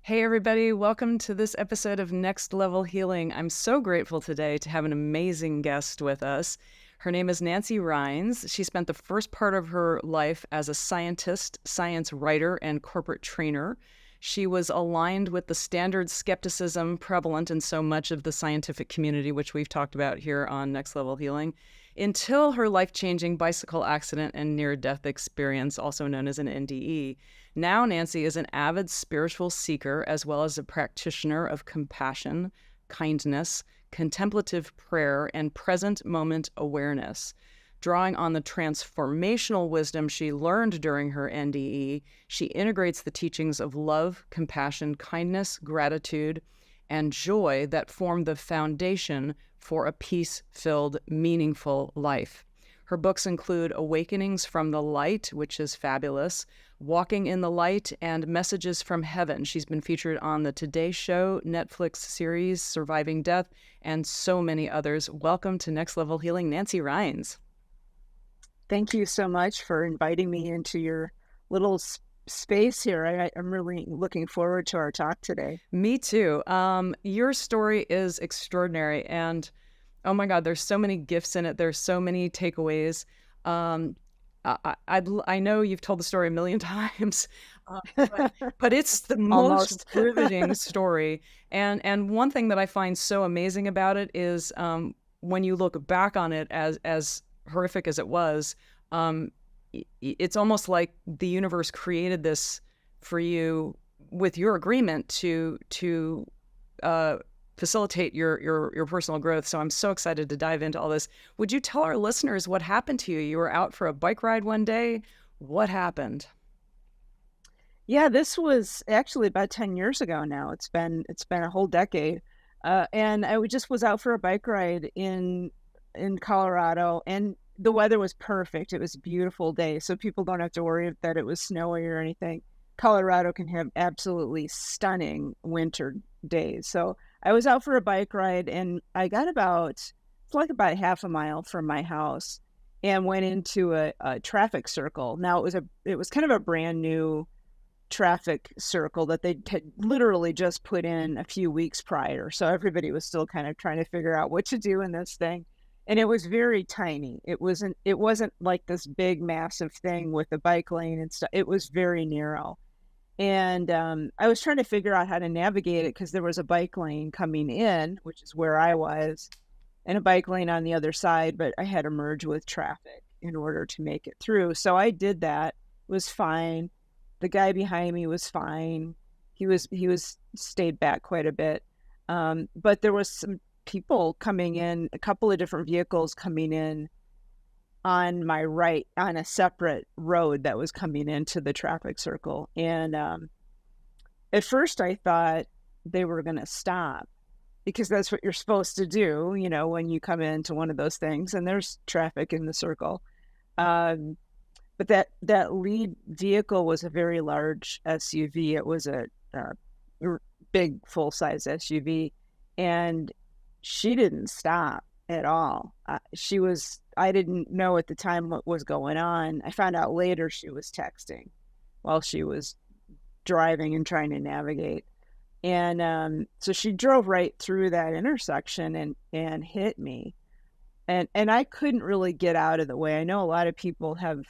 Hey, everybody. Welcome to this episode of Next Level Healing. I'm so grateful today to have an amazing guest with us. Her name is Nancy Rynes. She spent the first part of her life as a scientist, science writer, and corporate trainer. She was aligned with the standard skepticism prevalent in so much of the scientific community, which we've talked about here on Next Level Healing, until her life-changing bicycle accident and near-death experience, also known as an NDE. Now, Nancy is an avid spiritual seeker as well as a practitioner of compassion, kindness, contemplative prayer, and present moment awareness. Drawing on the transformational wisdom she learned during her NDE, she integrates the teachings of love, compassion, kindness, gratitude, and joy that form the foundation for a peace-filled, meaningful life. Her books include Awakenings from the Light, which is fabulous, Walking in the Light, and Messages from Heaven. She's been featured on the Today Show, Netflix series, Surviving Death, and so many others. Welcome to Next Level Healing, Nancy Rynes. Thank you so much for inviting me into your little space here. I'm really looking forward to our talk today. Me too. Your story is extraordinary, and oh my God, there's so many gifts in it. There's so many takeaways. I know you've told the story a million times, but it's the most riveting story. And one thing that I find so amazing about it is when you look back on it as horrific as it was, it's almost like the universe created this for you with your agreement to facilitate your personal growth. So I'm so excited to dive into all this. Would you tell our listeners what happened to you? You were out for a bike ride one day. What happened? Yeah, this was actually about 10 years ago now. It's been a whole decade. And I just was out for a bike ride in Colorado, and the weather was perfect. It was a beautiful day, so people don't have to worry that it was snowy or anything. Colorado can have absolutely stunning winter days. So I was out for a bike ride, and I got about half a mile from my house and went into a traffic circle. Now it was kind of a brand new traffic circle that they had literally just put in a few weeks prior. So everybody was still kind of trying to figure out what to do in this thing. And it was very tiny. It wasn't like this big, massive thing with a bike lane and stuff. It was very narrow. And I was trying to figure out how to navigate it because there was a bike lane coming in, which is where I was, and a bike lane on the other side, but I had to merge with traffic in order to make it through. So I did that. It was fine. The guy behind me was fine. He stayed back quite a bit. But there was some people coming in, a couple of different vehicles coming in on my right on a separate road that was coming into the traffic circle. And at first I thought they were going to stop because that's what you're supposed to do, when you come into one of those things and there's traffic in the circle. But that lead vehicle was a very large SUV. It was a big full-size SUV, and she didn't stop at all. I didn't know at the time what was going on. I found out later she was texting while she was driving and trying to navigate. And so she drove right through that intersection and hit me. And I couldn't really get out of the way. I know a lot of people have,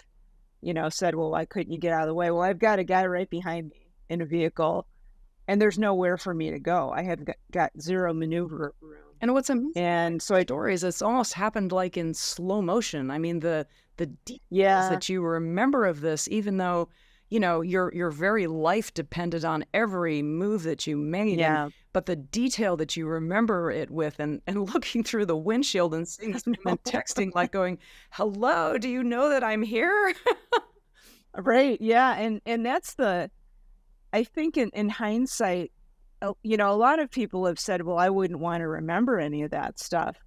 said, well, why couldn't you get out of the way? Well, I've got a guy right behind me in a vehicle, and there's nowhere for me to go. I have got zero maneuver room. And what's amazing, and so stories, it's almost happened like in slow motion. I mean, the details that you remember of this, even though, your very life depended on every move that you made. Yeah. But the detail that you remember it with, and looking through the windshield and seeing this woman texting, like going, hello, do you know that I'm here? Right. Yeah. And that's I think in hindsight, a lot of people have said, well, I wouldn't want to remember any of that stuff.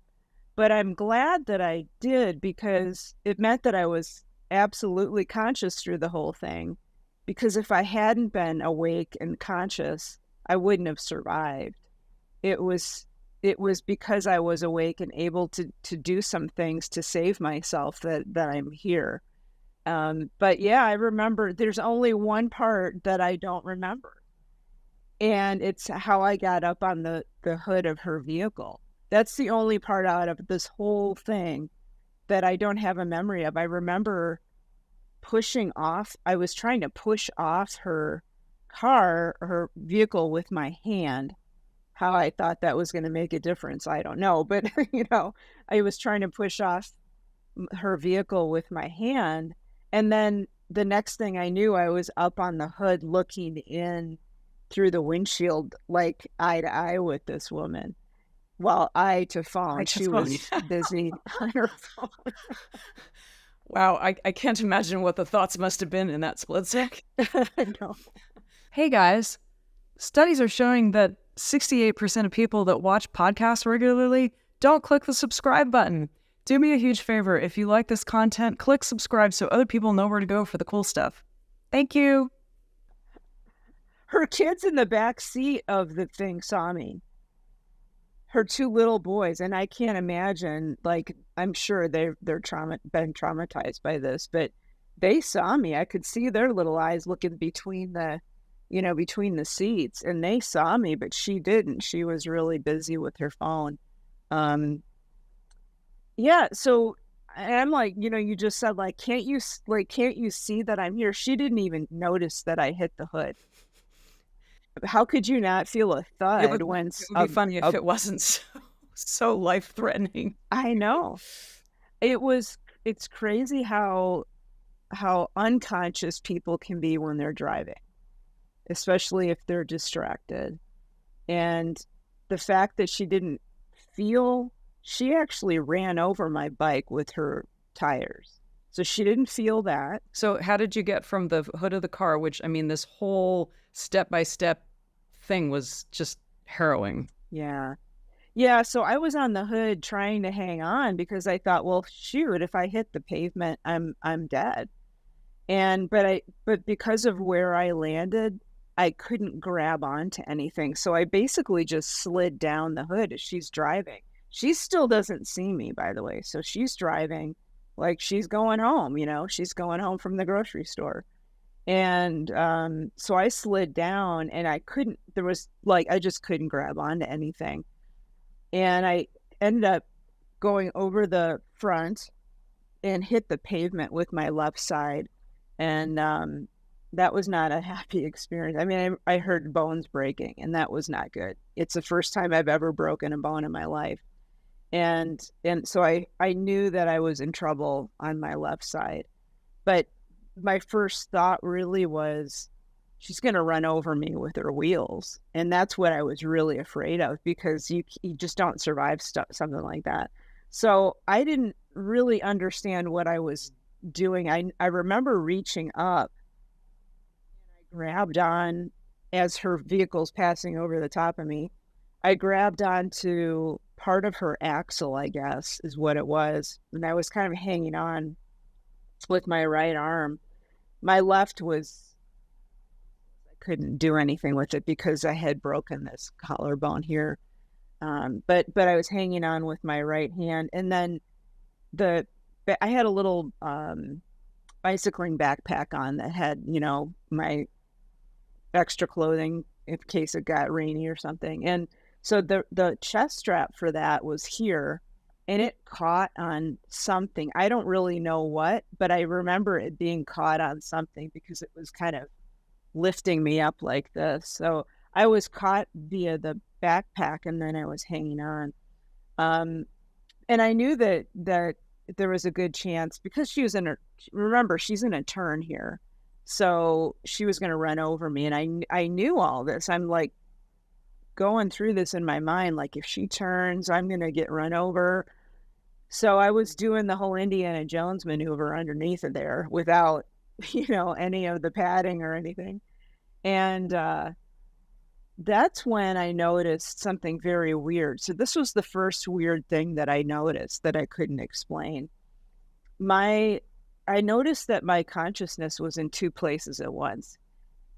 But I'm glad that I did, because it meant that I was absolutely conscious through the whole thing. Because if I hadn't been awake and conscious, I wouldn't have survived. It was because I was awake and able to do some things to save myself that I'm here. But yeah, I remember there's only one part that I don't remember. And it's how I got up on the hood of her vehicle. That's the only part out of this whole thing that I don't have a memory of. I remember I was trying to push off her vehicle with my hand. How I thought that was going to make a difference, I don't know. But, I was trying to push off her vehicle with my hand. And then the next thing I knew, I was up on the hood looking in through the windshield, like eye to eye with this woman. Well, eye to phone. She was busy on her phone. Wow, I can't imagine what the thoughts must have been in that split sec. No. Hey guys, studies are showing that 68% of people that watch podcasts regularly don't click the subscribe button. Do me a huge favor. If you like this content, click subscribe so other people know where to go for the cool stuff. Thank you. Her kids in the back seat of the thing saw me. Her 2 little boys, and I can't imagine, like, I'm sure they're been traumatized by this, but they saw me. I could see their little eyes looking between the seats, and they saw me, but she didn't. She was really busy with her phone. Yeah, so I'm like, you just said, like, can't you see that I'm here? She didn't even notice that I hit the hood. How could you not feel a thud it would be funny if it wasn't so life-threatening. I know. It's crazy how unconscious people can be when they're driving, especially if they're distracted. And the fact that she actually ran over my bike with her tires. So she didn't feel that. So how did you get from the hood of the car, which, I mean, this whole step-by-step thing was just harrowing. Yeah. Yeah, so I was on the hood trying to hang on because I thought, well, shoot, if I hit the pavement, I'm dead. But because of where I landed, I couldn't grab onto anything. So I basically just slid down the hood as she's driving. She still doesn't see me, by the way. So she's driving like she's going home, she's going home from the grocery store. And so I slid down and I just couldn't grab onto anything. And I ended up going over the front and hit the pavement with my left side. And that was not a happy experience. I mean, I heard bones breaking, and that was not good. It's the first time I've ever broken a bone in my life. And so I knew that I was in trouble on my left side. But my first thought really was, she's going to run over me with her wheels. And that's what I was really afraid of, because you just don't survive something like that. So I didn't really understand what I was doing. I remember reaching up and I grabbed on as her vehicle's passing over the top of me. I grabbed onto part of her axle, I guess, is what it was. And I was kind of hanging on with my right arm. My left I couldn't do anything with it because I had broken this collarbone here. But I was hanging on with my right hand. And then I had a little bicycling backpack on that had, my extra clothing in case it got rainy or something. And so the chest strap for that was here, and it caught on something. I don't really know what, but I remember it being caught on something because it was kind of lifting me up like this. So I was caught via the backpack, and then I was hanging on. And I knew that there was a good chance, because she's in a turn here. So she was going to run over me. And I knew all this. I'm like going through this in my mind, like, if she turns, I'm going to get run over. So I was doing the whole Indiana Jones maneuver underneath of there without, any of the padding or anything. And that's when I noticed something very weird. So this was the first weird thing that I noticed that I couldn't explain. I noticed that my consciousness was in two places at once.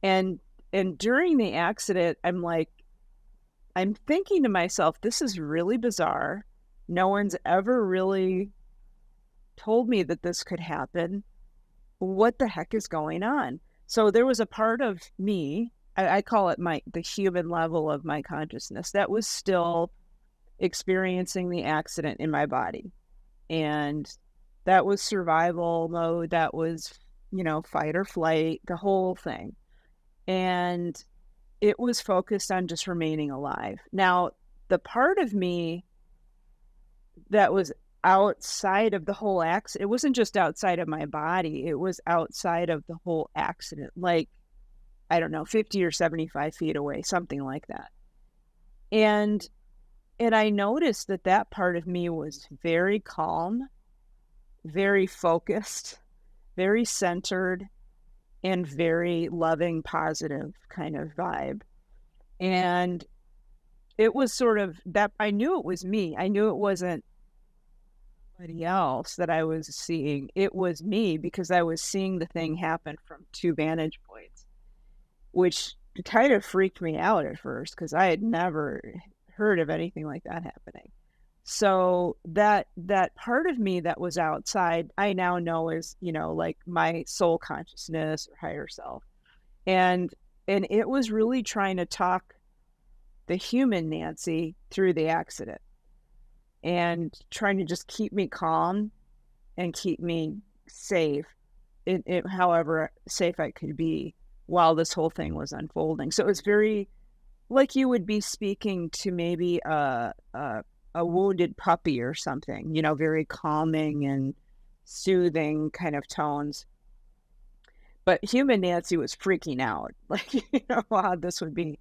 And during the accident, I'm thinking to myself, this is really bizarre. No one's ever really told me that this could happen. What the heck is going on? So there was a part of me I call it the human level of my consciousness that was still experiencing the accident in my body. And that was survival mode. That was, fight or flight, the whole thing. And it was focused on just remaining alive. Now, the part of me that was outside of the whole accident, it wasn't just outside of my body, it was outside of the whole accident, like, I don't know, 50 or 75 feet away, something like that. And I noticed that part of me was very calm, very focused, very centered, and very loving, positive kind of vibe. And it was sort of that, I knew it was me. I knew it wasn't somebody else that I was seeing. It was me, because I was seeing the thing happen from 2 vantage points, which kind of freaked me out at first, because I had never heard of anything like that happening. So that part of me that was outside, I now know is, like my soul consciousness or higher self. And it was really trying to talk the human Nancy through the accident, and trying to just keep me calm and keep me safe, however safe I could be while this whole thing was unfolding. So it was very like you would be speaking to maybe a wounded puppy or something, very calming and soothing kind of tones. But human Nancy was freaking out, like, how this would be.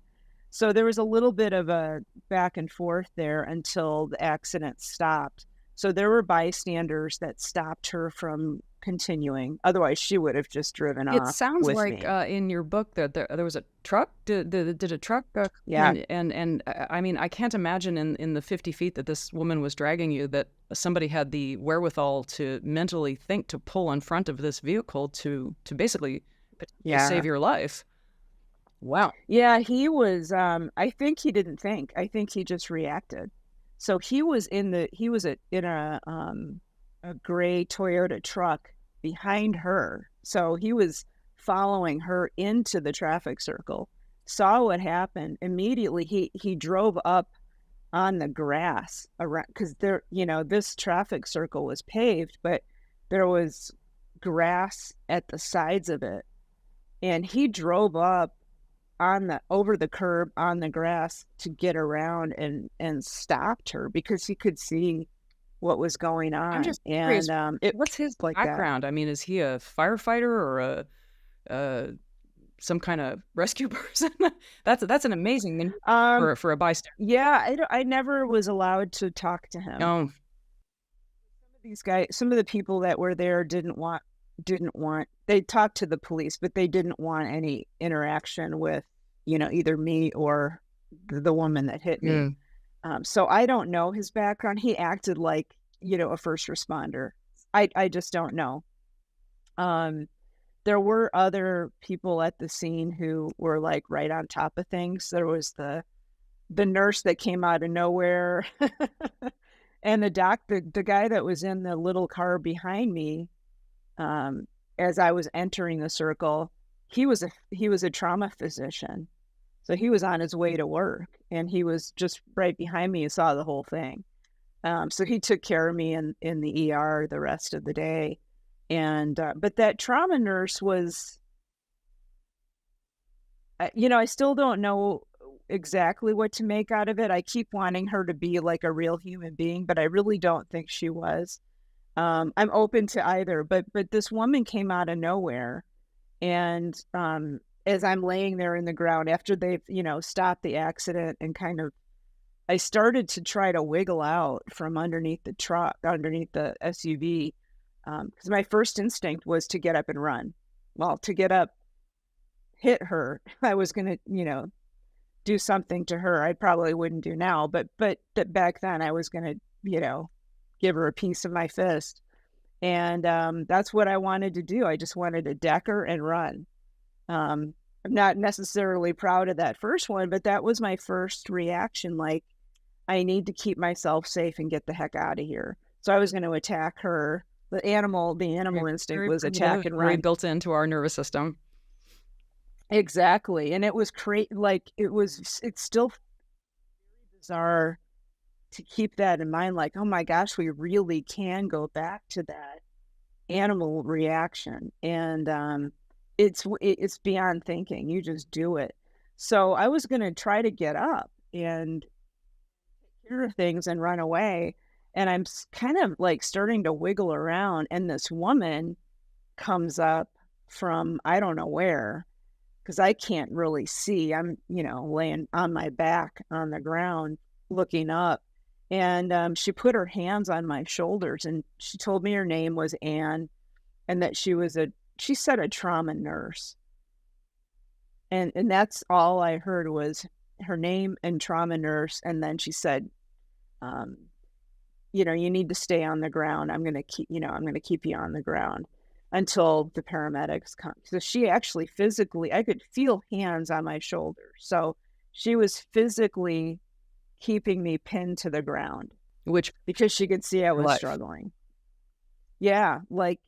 So there was a little bit of a back and forth there until the accident stopped. So there were bystanders that stopped her from continuing. Otherwise, she would have just driven It off sounds with like me. in your book that there was a truck. Did a truck? Yeah. And I mean, I can't imagine in the 50 feet that this woman was dragging you that somebody had the wherewithal to mentally think to pull in front of this vehicle to basically save your life. Wow. Yeah, he was, I think he didn't think. I think he just reacted. So he was in a gray Toyota truck behind her. So he was following her into the traffic circle, saw what happened. Immediately he drove up on the grass around, because this traffic circle was paved, but there was grass at the sides of it. And he drove up over the curb on the grass to get around and stopped her, because he could see what was going on. I'm just curious, what's his like background? that. I mean, is he a firefighter or some kind of rescue person? That's an amazing thing for a bystander. Yeah, I never was allowed to talk to him. Oh. Some of the people that were there didn't want, they talked to the police, but they didn't want any interaction with, either me or the woman that hit me. So I don't know his background. He acted like, a first responder. I just don't know. There were other people at the scene who were like right on top of things. There was the nurse that came out of nowhere. And the guy that was in the little car behind me, as I was entering the circle, he was a trauma physician. So he was on his way to work, and he was just right behind me and saw the whole thing. So he took care of me in the ER the rest of the day. And, but that trauma nurse was, I still don't know exactly what to make out of it. I keep wanting her to be like a real human being, but I really don't think she was. I'm open to either, but this woman came out of nowhere. And, as I'm laying there in the ground after they've, stopped the accident, and kind of, I started to try to wiggle out from underneath the truck, underneath the SUV. Because my first instinct was to get up and run. Well, to get up, hit her, I was going to, do something to her. I probably wouldn't do now, but back then I was going to, give her a piece of my fist. And that's what I wanted to do. I just wanted to deck her and run. I'm not necessarily proud of that first one, but that was my first reaction. Like, I need to keep myself safe and get the heck out of here. So I was going to attack her. The animal instinct was attack and run. Very built into our nervous system. Exactly. And it was it's still bizarre to keep that in mind. Like, oh my gosh, we really can go back to that animal reaction. And it's beyond thinking. You just do it. So I was going to try to get up and hear things and run away. And kind of like starting to wiggle around. And this woman comes up from I don't know where, because I can't really see. I'm, laying on my back on the ground looking up. And she put her hands on my shoulders and she told me her name was Anne and that she said a trauma nurse. And that's all I heard was her name and trauma nurse. And then she said, um, you need to stay on the ground. I'm going to keep you on the ground until the paramedics come. So she actually physically, I could feel hands on my shoulders. So she was physically keeping me pinned to the ground Which because she could see I was life. struggling. Yeah, like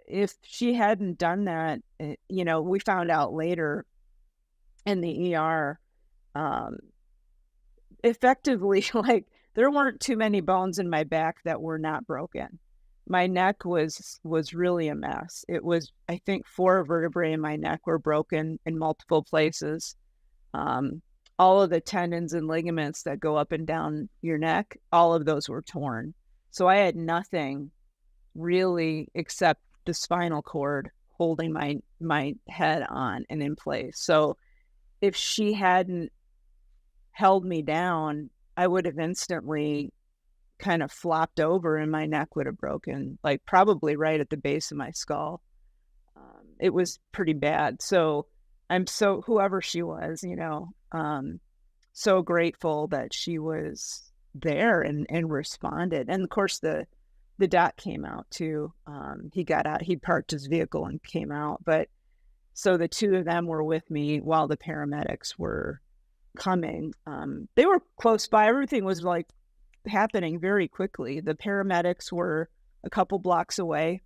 if she hadn't done that, we found out later in the ER, um, effectively, like there weren't too many bones in my back that were not broken. My neck was really a mess. It was, I think, 4 vertebrae in my neck were broken in multiple places. Um, all of the tendons and ligaments that go up and down your neck, all of those were torn. So I had nothing really except the spinal cord holding my head on and in place. So if she hadn't held me down, I would have instantly kind of flopped over and my neck would have broken, like probably right at the base of my skull. It was pretty bad. So whoever she was, so grateful that she was there and responded. And of course, the doc came out too. He got out, he parked his vehicle and came out. But so the two of them were with me while the paramedics were coming. They were close by. Everything was like happening very quickly. The paramedics were a couple blocks away.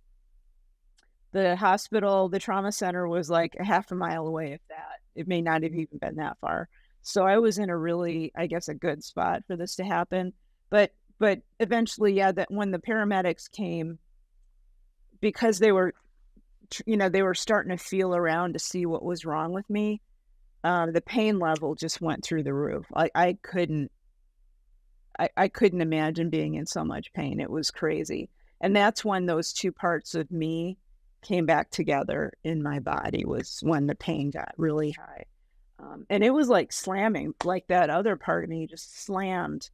The hospital, the trauma center was like a half a mile away, if that. It may not have even been that far. So I was in a really, I guess, a good spot for this to happen. But eventually, yeah, that when the paramedics came, because they were, they were starting to feel around to see what was wrong with me, the pain level just went through the roof. I couldn't imagine being in so much pain. It was crazy. And that's when those two parts of me came back together in my body, was when the pain got really high. And it was like slamming, like that other part of me just slammed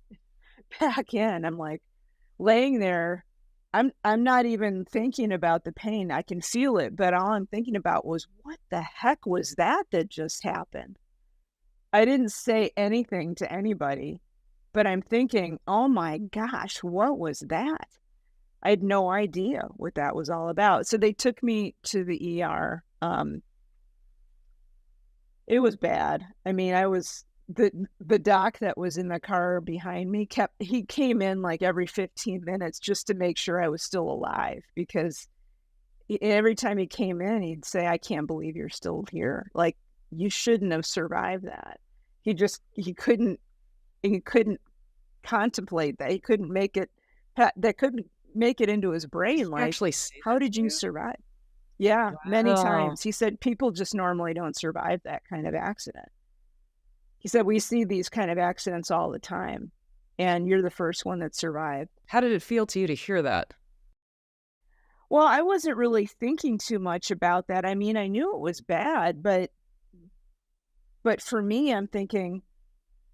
back in. I'm like laying there. I'm not even thinking about the pain. I can feel it, but all I'm thinking about was, what the heck was that just happened? I didn't say anything to anybody, but I'm thinking, oh my gosh, what was that? I had no idea what that was all about. So they took me to the ER. It was bad. I mean, the doc that was in the car behind me he came in like every 15 minutes just to make sure I was still alive, because every time he came in, he'd say, I can't believe you're still here. Like, you shouldn't have survived that. He couldn't contemplate that. He couldn't make it, that couldn't make it into his brain. Like, Actually, how did you survive? Yeah, many Wow. times. He said people just normally don't survive that kind of accident. He said, we see these kind of accidents all the time, and you're the first one that survived. How did it feel to you to hear that? Well, I wasn't really thinking too much about that. I mean, I knew it was bad, but for me, I'm thinking,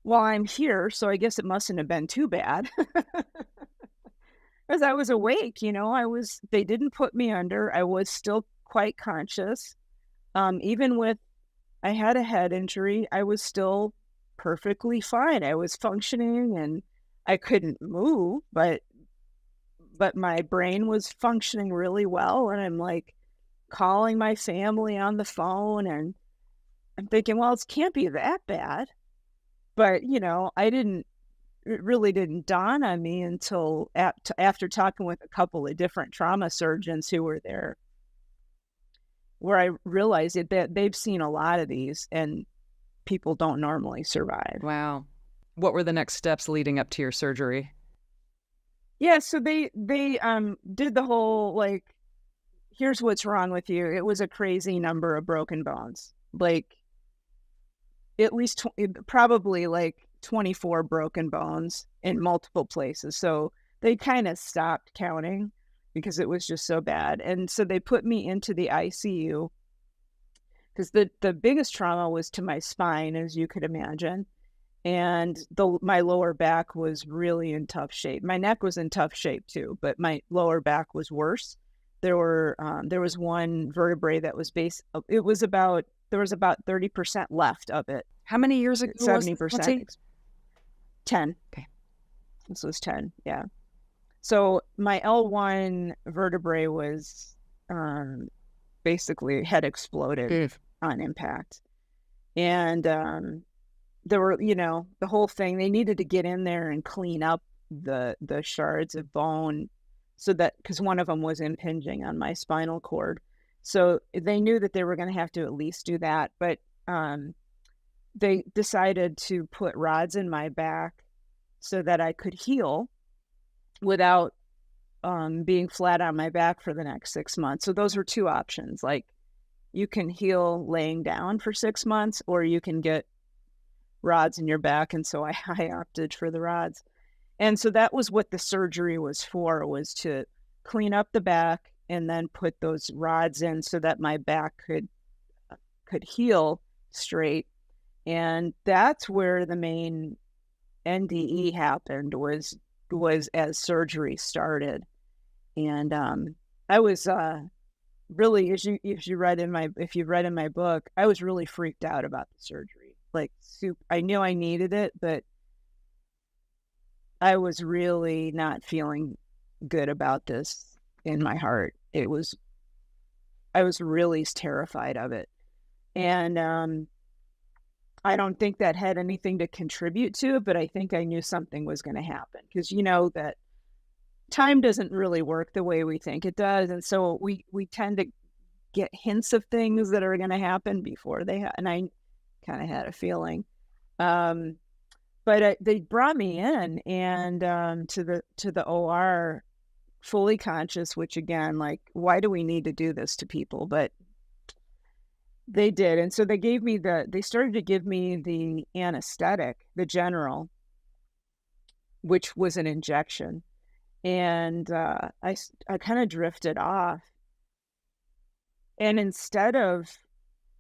well, I'm here, so I guess it mustn't have been too bad. Because I was awake, they didn't put me under. I was still quite conscious. Even with, I had a head injury, I was still perfectly fine. I was functioning and I couldn't move, but my brain was functioning really well. And I'm like calling my family on the phone and I'm thinking, well, it can't be that bad. But, it really didn't dawn on me until after talking with a couple of different trauma surgeons who were there. where I realized that they've seen a lot of these and people don't normally survive. Wow. What were the next steps leading up to your surgery? Yeah, so they did the whole, like, here's what's wrong with you. It was a crazy number of broken bones. Like, at least probably like 24 broken bones in multiple places. So they kind of stopped counting because it was just so bad. And so they put me into the ICU because the biggest trauma was to my spine, as you could imagine. And my lower back was really in tough shape. My neck was in tough shape too, but my lower back was worse. There was one vertebrae that was there was about 30% left of it. How many years ago was this, 70%. Nancy? 10. Okay. This was 10, yeah. So my L1 vertebrae was basically had exploded on impact. And there were, the whole thing, they needed to get in there and clean up the shards of bone so that, because one of them was impinging on my spinal cord. So they knew that they were going to have to at least do that. But they decided to put rods in my back so that I could heal without being flat on my back for the next 6 months. So those were two options. Like, you can heal laying down for 6 months, or you can get rods in your back. And so I opted for the rods. And so that was what the surgery was for, was to clean up the back and then put those rods in so that my back could heal straight. And that's where the main NDE happened, was as surgery started. And I was really, if you've read in my book, I was really freaked out about the surgery. Like, I knew I needed it, but I was really not feeling good about this in my heart. I was really terrified of it. And I don't think that had anything to contribute to it, but I think I knew something was going to happen, because that time doesn't really work the way we think it does. And so we tend to get hints of things that are going to happen before and I kind of had a feeling. But they brought me in and to the OR fully conscious, which again, like, why do we need to do this to people? But they did. And so they started to give me the anesthetic, the general, which was an injection. And I kind of drifted off. And instead of,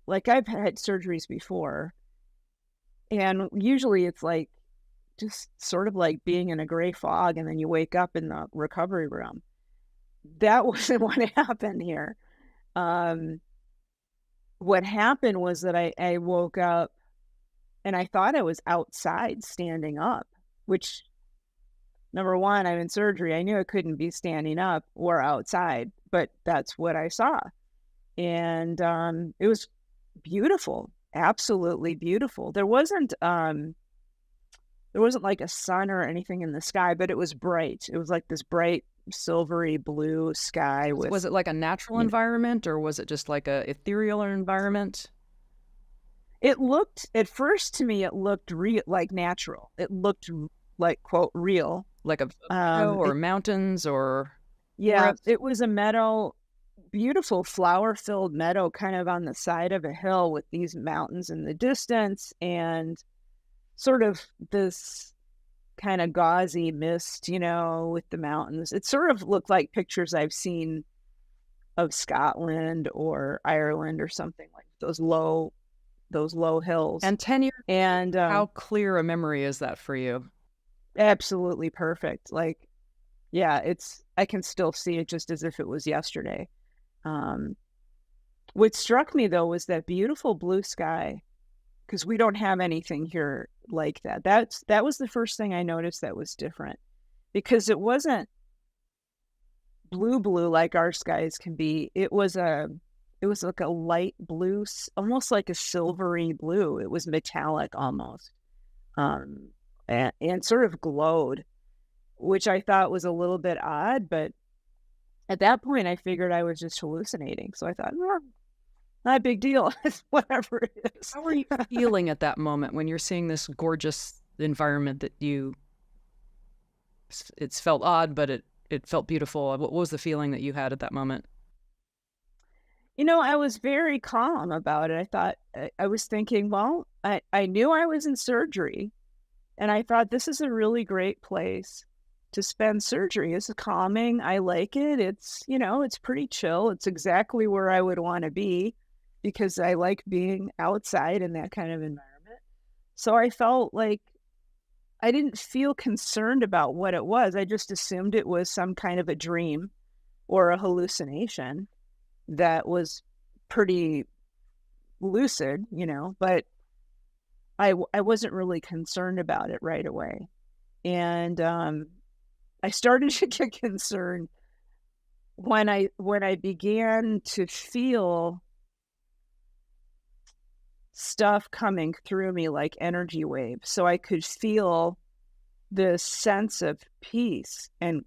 like, I've had surgeries before, and usually it's like just sort of like being in a gray fog, and then you wake up in the recovery room. That wasn't what happened here. What happened was that I woke up and I thought I was outside standing up, which, number one, I'm in surgery. I knew I couldn't be standing up or outside, but that's what I saw. And it was beautiful, absolutely beautiful. There wasn't like a sun or anything in the sky, but it was bright. It was like this bright silvery blue sky. Was it like a natural environment, or was it just like a ethereal environment? It looked, at first to me, it looked like natural. It looked like, quote, real. Like a meadow or mountains or... Yeah, it was a meadow, beautiful flower-filled meadow kind of on the side of a hill with these mountains in the distance, and sort of this kind of gauzy mist, with the mountains. It sort of looked like pictures I've seen of Scotland or Ireland or something, like those low hills. And 10 years, and how clear a memory is that for you? Absolutely perfect. Like, yeah, I can still see it just as if it was yesterday. What struck me, though, was that beautiful blue sky, because we don't have anything here like that. That was the first thing I noticed that was different, because it wasn't blue like our skies can be. It was like a light blue, almost like a silvery blue. It was metallic almost, and sort of glowed, which I thought was a little bit odd. But at that point, I figured I was just hallucinating. So I thought, not a big deal. It's whatever it is. How are you feeling at that moment when you're seeing this gorgeous environment that it's felt odd, but it felt beautiful? What was the feeling that you had at that moment? I was very calm about it. I thought, I was thinking, well, I knew I was in surgery, and I thought this is a really great place to spend surgery. It's calming. I like it. It's pretty chill. It's exactly where I would want to be because I like being outside in that kind of environment. So I felt like I didn't feel concerned about what it was. I just assumed it was some kind of a dream or a hallucination that was pretty lucid, but I wasn't really concerned about it right away. And I started to get concerned when I began to feel stuff coming through me like energy waves. So I could feel this sense of peace and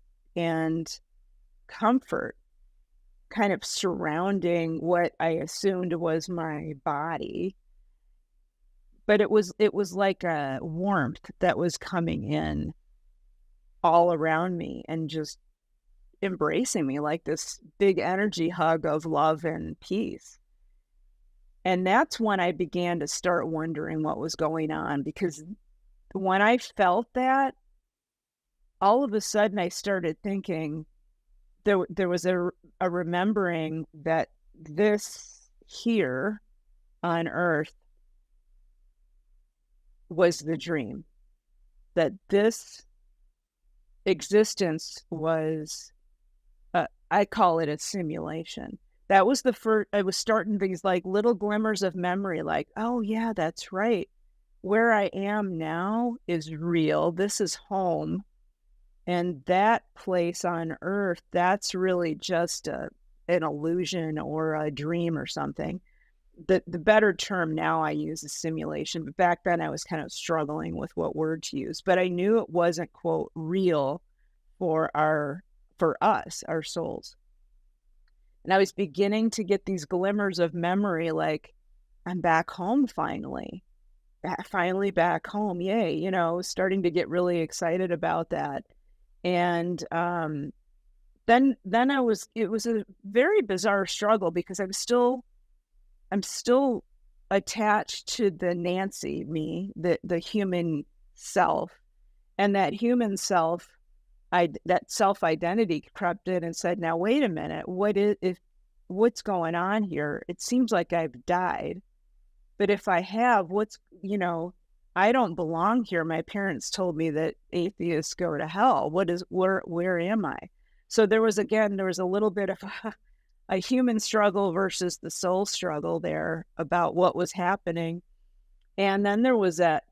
comfort kind of surrounding what I assumed was my body. But it was like a warmth that was coming in all around me and just embracing me like this big energy hug of love and peace. And that's when I began to start wondering what was going on, because when I felt that, all of a sudden I started thinking there was a remembering that this here on earth was the dream, that this existence was, I call it a simulation. That was the first, I was starting these like little glimmers of memory, like, oh yeah, that's right. Where I am now is real. This is home. And that place on earth, that's really just an illusion or a dream or something. The better term now I use is simulation, but back then I was kind of struggling with what word to use. But I knew it wasn't, quote, real for us, our souls. And I was beginning to get these glimmers of memory, like, I'm back home finally. Finally back home. Yay. Starting to get really excited about that. And then it was a very bizarre struggle because I'm still attached to the Nancy, me, the human self. And that human self, that self-identity crept in and said, now, wait a minute, what's going on here? It seems like I've died. But if I have, I don't belong here. My parents told me that atheists go to hell. Where am I? So there was a little bit of a human struggle versus the soul struggle there about what was happening. And then there was that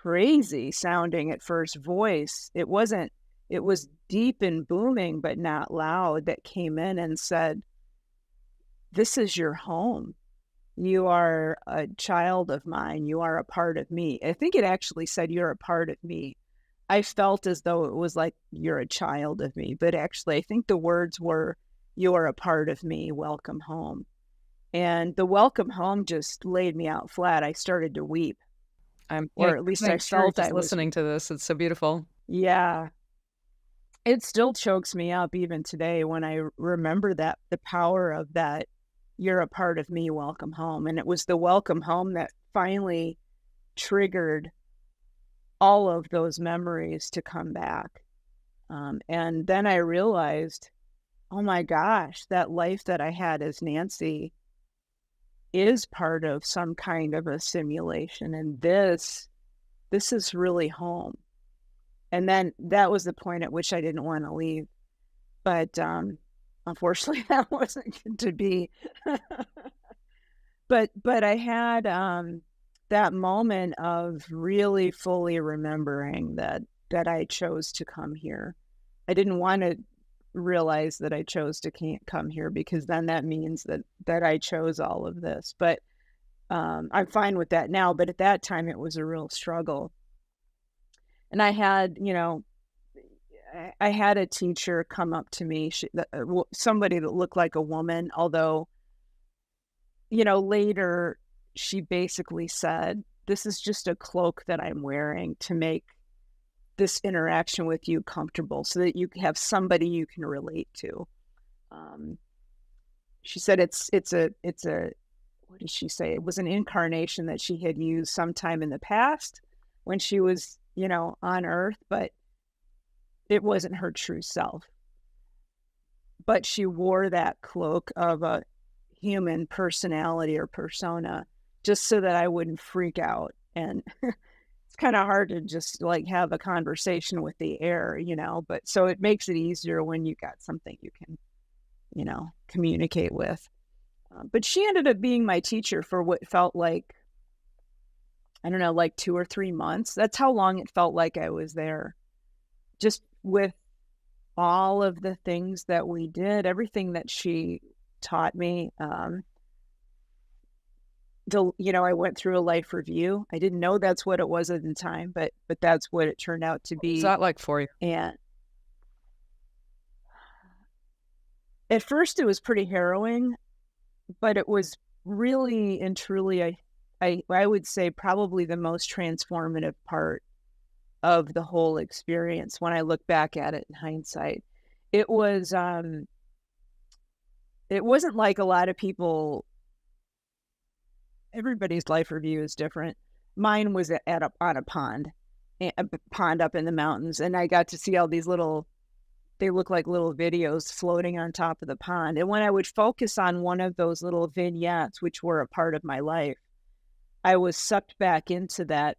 crazy sounding at first voice. It was deep and booming, but not loud, that came in and said, this is your home. You are a child of mine. You are a part of me. I think it actually said you're a part of me. I felt as though it was like you're a child of me, but actually I think the words were, you are a part of me. Welcome home. And the welcome home just laid me out flat. I started to weep. Or at least I felt I was listening to this. It's so beautiful. Yeah. It still chokes me up even today when I remember that, the power of that, you're a part of me, welcome home. And it was the welcome home that finally triggered all of those memories to come back. And then I realized, oh my gosh, that life that I had as Nancy is part of some kind of a simulation. And this is really home. And then that was the point at which I didn't want to leave. But unfortunately, that wasn't going to be. But I had that moment of really fully remembering that I chose to come here. I didn't want to realize that I chose to come here, because then that means that I chose all of this. But I'm fine with that now. But at that time, it was a real struggle. And I had, I had a teacher come up to me, somebody that looked like a woman, although later she basically said, this is just a cloak that I'm wearing to make this interaction with you comfortable so that you have somebody you can relate to. She said it's a what did she say? It was an incarnation that she had used sometime in the past when she was, on Earth, but it wasn't her true self. But she wore that cloak of a human personality or persona just so that I wouldn't freak out. And it's kind of hard to just like have a conversation with the air, but so it makes it easier when you got something you can, communicate with. But she ended up being my teacher for what felt like, I don't know, like 2 or 3 months. That's how long it felt like I was there. Just with all of the things that we did, everything that she taught me. I went through a life review. I didn't know that's what it was at the time, but that's what it turned out to be. What was that like for you? And at first it was pretty harrowing, but it was really and truly, I would say probably the most transformative part of the whole experience when I look back at it in hindsight. It was, it wasn't like a lot of people, everybody's life review is different. Mine was on a pond up in the mountains, and I got to see all these they look like little videos floating on top of the pond. And when I would focus on one of those little vignettes, which were a part of my life, I was sucked back into that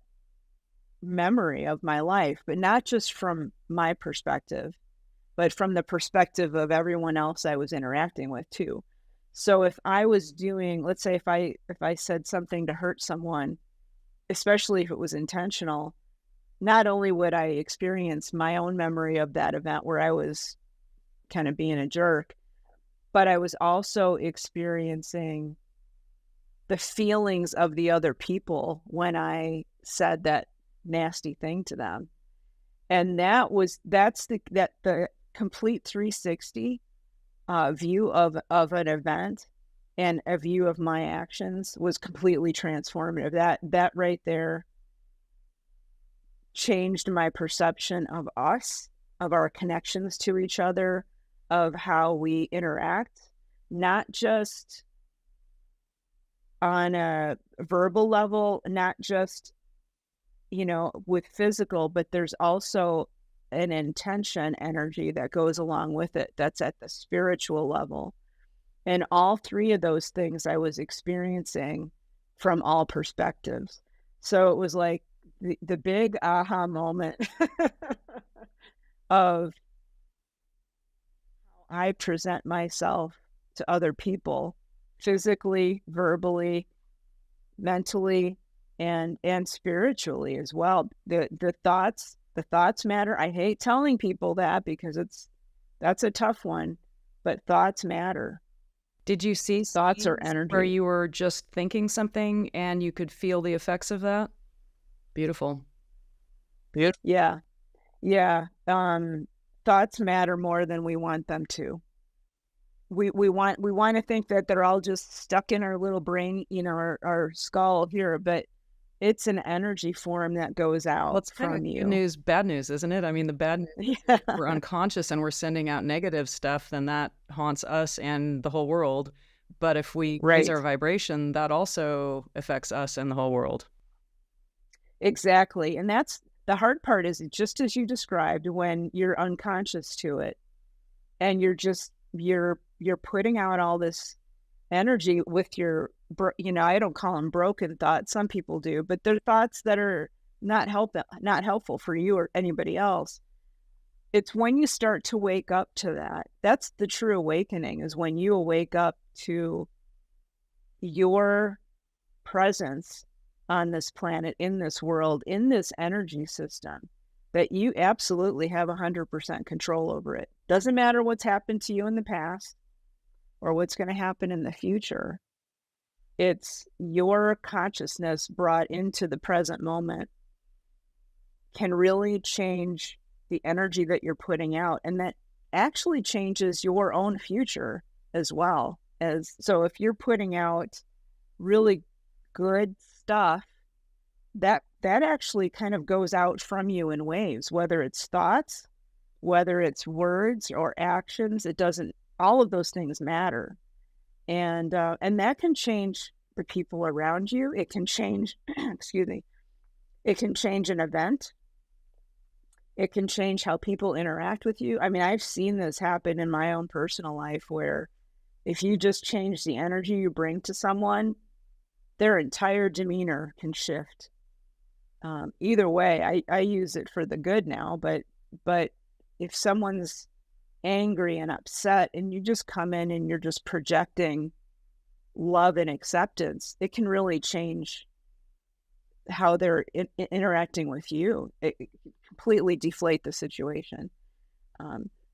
memory of my life, but not just from my perspective, but from the perspective of everyone else I was interacting with too. So if I was doing, let's say if I said something to hurt someone, especially if it was intentional, not only would I experience my own memory of that event where I was kind of being a jerk, but I was also experiencing the feelings of the other people when I said that nasty thing to them. And that's the complete 360 view of an event and a view of my actions was completely transformative. That right there changed my perception of us, of our connections to each other, of how we interact, not just on a verbal level, not just, with physical, but there's also an intention energy that goes along with it. That's at the spiritual level. And all three of those things I was experiencing from all perspectives. So it was like the big aha moment of how I present myself to other people, physically, verbally, mentally, and spiritually as well. The thoughts matter. I hate telling people that because that's a tough one, but thoughts matter. Did you see thoughts or energy where you were just thinking something and you could feel the effects of that? Beautiful. Yeah. Thoughts matter more than we want them to. We want to think that they're all just stuck in our little brain, our skull here, but it's an energy form that goes out from you. Good news, bad news, isn't it? I mean, the bad news, we're unconscious and we're sending out negative stuff, then that haunts us and the whole world. But if we raise our vibration, that also affects us and the whole world. Exactly. And that's the hard part, is just as you described, when you're unconscious to it and you're putting out all this energy with your, I don't call them broken thoughts. Some people do, but they're thoughts that are not helpful for you or anybody else. It's when you start to wake up to that. That's the true awakening, is when you wake up to your presence on this planet, in this world, in this energy system, that you absolutely have 100% control over it. Doesn't matter what's happened to you in the past or what's going to happen in the future. It's your consciousness brought into the present moment can really change the energy that you're putting out, and that actually changes your own future as well. So if you're putting out really good stuff, that actually kind of goes out from you in waves, whether it's thoughts, whether it's words or actions, it doesn't all of those things matter. And that can change the people around you. It can change, excuse me, it can change an event. It can change how people interact with you. I mean, I've seen this happen in my own personal life where if you just change the energy you bring to someone, their entire demeanor can shift. Either way, I use it for the good now, but if someone's angry and upset and you just come in and you're just projecting love and acceptance, it can really change how they're interacting with you. It completely deflate the situation.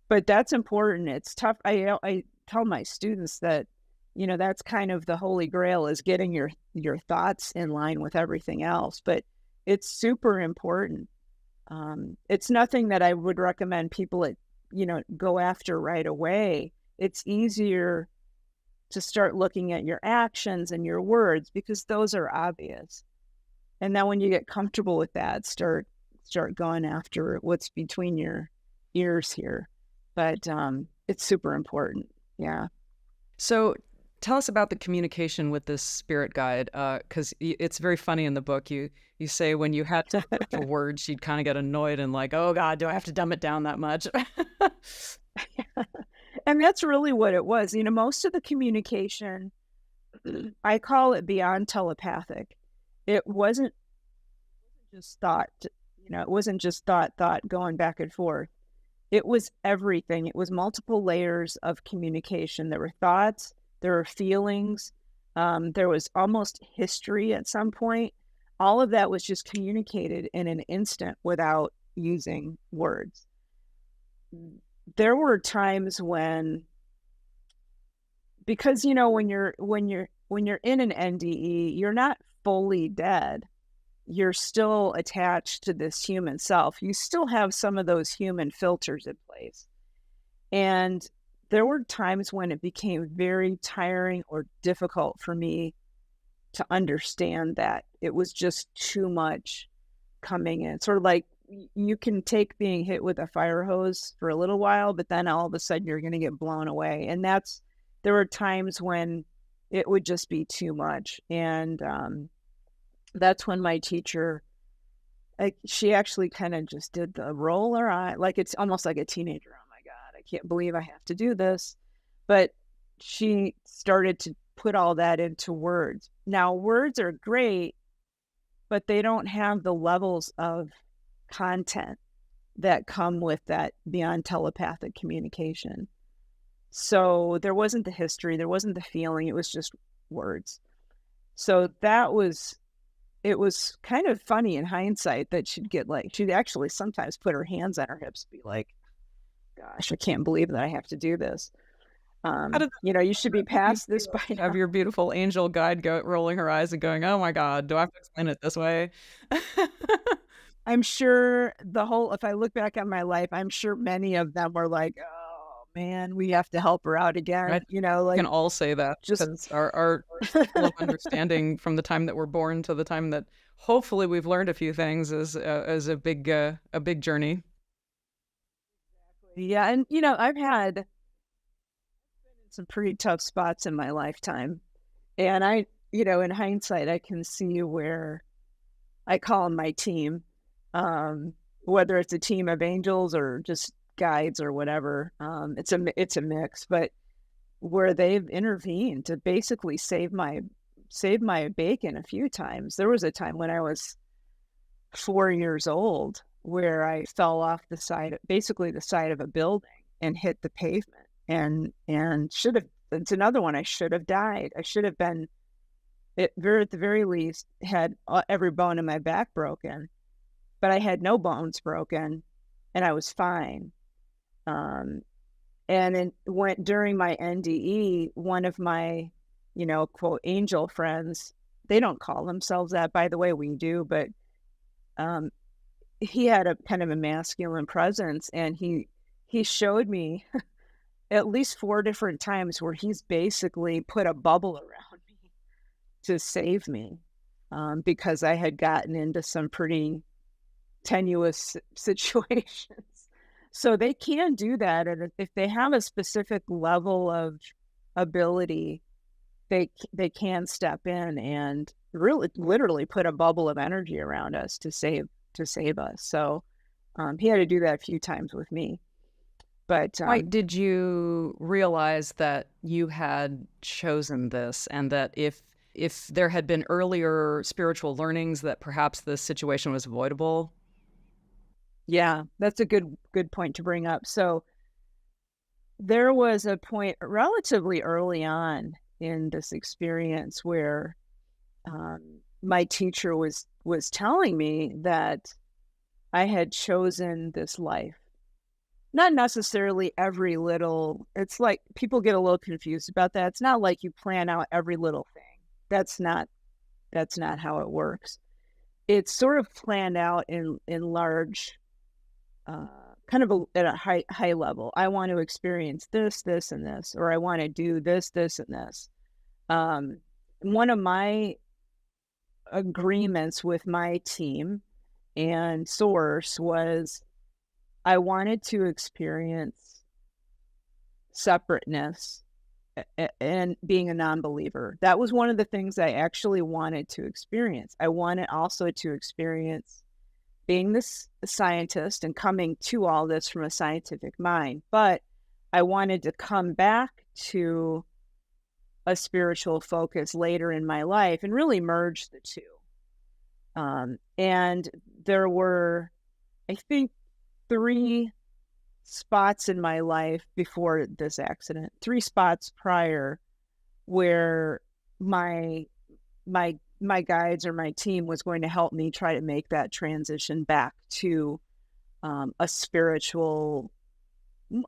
But that's important. It's tough. I tell my students that, that's kind of the holy grail is getting your thoughts in line with everything else. But it's super important. It's nothing that I would recommend people go after right away. It's easier to start looking at your actions and your words because those are obvious. And then when you get comfortable with that, start going after what's between your ears here. But it's super important. Yeah. So tell us about the communication with this spirit guide, because it's very funny in the book. You say when you had to look for words, she'd kind of get annoyed and like, oh God, do I have to dumb it down that much? And that's really what it was. Most of the communication, I call it beyond-telepathic. It wasn't just thought, it wasn't just thought going back and forth. It was everything. It was multiple layers of communication. There were thoughts, there were feelings, there was almost history at some point. All of that was just communicated in an instant without using words. There were times when, because when you're in an NDE, you're not fully dead. You're still attached to this human self. You still have some of those human filters in place. And there were times when it became very tiring or difficult for me to understand that it was just too much coming in. Sort of like you can take being hit with a fire hose for a little while, but then all of a sudden you're going to get blown away. And there were times when it would just be too much. And that's when my teacher, she actually kind of just did the roll her eye, like it's almost like a teenager. Oh my God, I can't believe I have to do this. But she started to put all that into words. Now, words are great, but they don't have the levels of content that come with that beyond telepathic communication. So there wasn't the history, there wasn't the feeling, it was just words. So it was kind of funny in hindsight that she'd actually sometimes put her hands on her hips and be like, gosh, I can't believe that I have to do this. You should be past this by now. Have your beautiful angel guide rolling her eyes and going, oh my God, do I have to explain it this way? I'm sure if I look back at my life, I'm sure many of them were like, oh man, we have to help her out again. Right. We can all say that because our level of understanding from the time that we're born to the time that hopefully we've learned a few things is a big journey. Yeah. And, I've been in some pretty tough spots in my lifetime. And in hindsight, I can see where I call them my team, whether it's a team of angels or just guides or whatever. It's a mix, but where they've intervened to basically save my bacon a few times. There was a time when I was 4 years old where I fell off the side of a building and hit the pavement and it's another one. I should have died. I should have been at the very least had every bone in my back broken, but I had no bones broken and I was fine. And during my NDE, one of my, quote, angel friends, they don't call themselves that, by the way, we do, but he had a kind of a masculine presence, and he showed me at least 4 different times where he's basically put a bubble around me to save me, because I had gotten into some pretty tenuous situations. So they can do that, and if they have a specific level of ability, they can step in and really literally put a bubble of energy around us to save us. So he had to do that a few times with me. But Why did you realize that you had chosen this and that if there had been earlier spiritual learnings that perhaps this situation was avoidable? yeah, that's a good point to bring up. So there was a point relatively early on in this experience where my teacher was telling me that I had chosen this life. Not necessarily every little, it's like people get a little confused about that. It's not like you plan out every little thing. That's not how it works. It's sort of planned out in large, uh, kind of at a high level. I want to experience this, and this, or I want to do this, and this. Um, One of my agreements with my team and source was I wanted to experience separateness and being a non-believer. That was one of the things I actually wanted to experience. I wanted also to experience being this scientist and coming to all this from a scientific mind, but I wanted to come back to a spiritual focus later in my life and really merge the two. And there were, I think, 3 spots in my life before this accident, 3 spots prior where my guides or my team was going to help me try to make that transition back to a spiritual,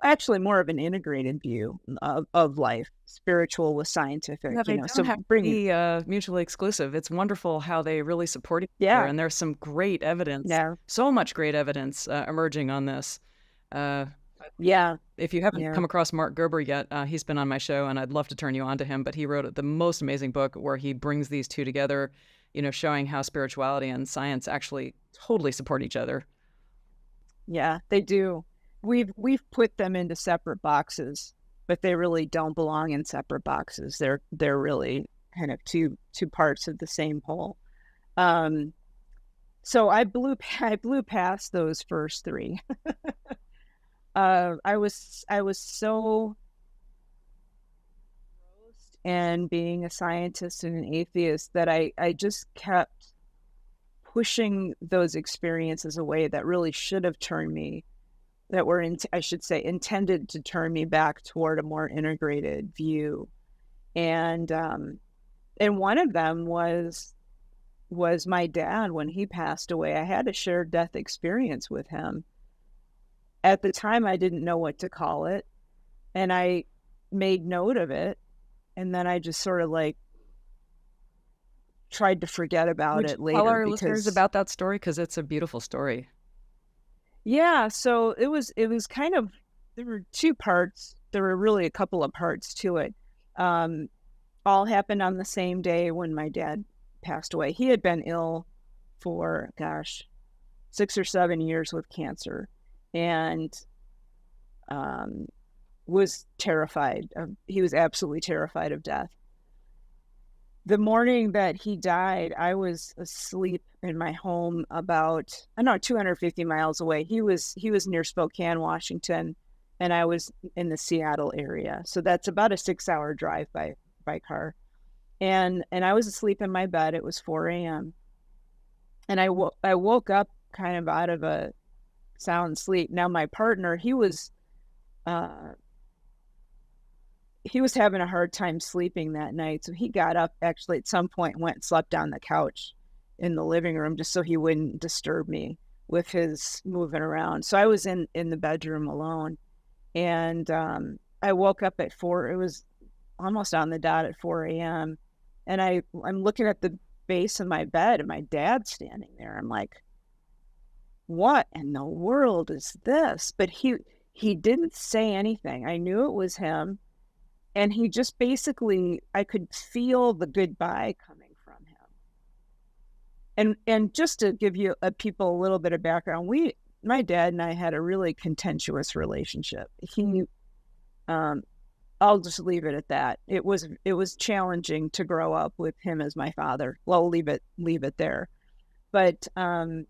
actually more of an integrated view of life, spiritual with scientific, Yeah, they so don't have to bringing, be mutually exclusive. It's wonderful how they really support each other, yeah, and there's some great evidence, yeah, so much great evidence emerging on this. Uh, yeah, if you haven't yeah, come across Mark Gerber yet, he's been on my show, and I'd love to turn you on to him. But he wrote the most amazing book where he brings these two together, showing how spirituality and science actually totally support each other. yeah, they do. We've put them into separate boxes, but they really don't belong in separate boxes. They're really kind of two parts of the same whole. Um, so I blew past those first 3. I was so engrossed in being a scientist and an atheist that I just kept pushing those experiences away that really should have turned me, that were I should say intended to turn me back toward a more integrated view. And one of them was my dad. When he passed away, I had a shared death experience with him. At the time, I didn't know what to call it, and I made note of it, and then I just sort of like tried to forget about Would it you tell later our listeners because about that story? Because it's a beautiful story. yeah, so it was kind of, there were 2 parts. There were really a couple of parts to it. Um, all happened on the same day when my dad passed away. He had been ill for, gosh, 6 or 7 years with cancer, and um, was terrified. He was absolutely terrified of death. The morning that he died, I was asleep in my home about, I don't know, 250 miles away. He was near Spokane, Washington, and I was in the Seattle area. So that's about a 6-hour drive by car. And I was asleep in my bed. It was 4 a.m. And I woke up kind of out of a sound sleep. Now my partner, uh he was having a hard time sleeping that night. So he got up actually at some point, went and slept on the couch in the living room just so he wouldn't disturb me with his moving around. So I was in the bedroom alone. And I woke up at 4. It was almost on the dot at 4 a.m. And I'm looking at the base of my bed and my dad's standing there. I'm like, what in the world is this? But he didn't say anything. I knew it was him. And he just basically, I could feel the goodbye coming And just to give you people a little bit of background, my dad and I had a really contentious relationship. I'll just leave it at that. It was challenging to grow up with him as my father. Well, leave it there. But there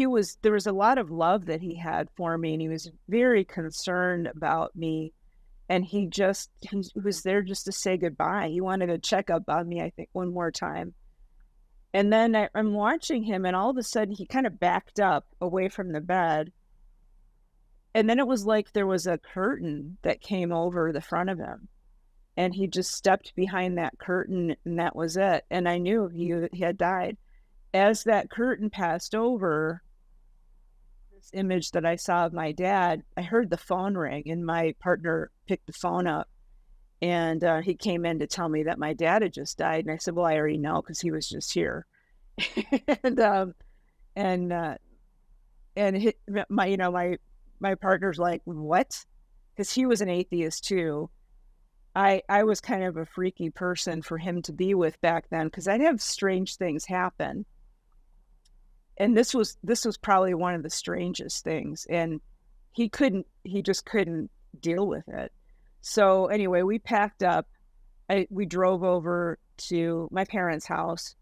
was a lot of love that he had for me, and he was very concerned about me. And he was there just to say goodbye. He wanted to check up on me, I think, one more time. And then I'm watching him, and all of a sudden he kind of backed up away from the bed. And then it was like there was a curtain that came over the front of him. And he just stepped behind that curtain, and that was it. And I knew he had died. As that curtain passed over, this image that I saw of my dad, I heard the phone ring, and my partner picked the phone up. And he came in to tell me that my dad had just died. And I said, well, I already know because he was just here. My partner's like, what? Because he was an atheist too. I was kind of a freaky person for him to be with back then, because I'd have strange things happen. And this was probably one of the strangest things. And he just couldn't deal with it. So anyway, we packed up. We drove over to my parents' house.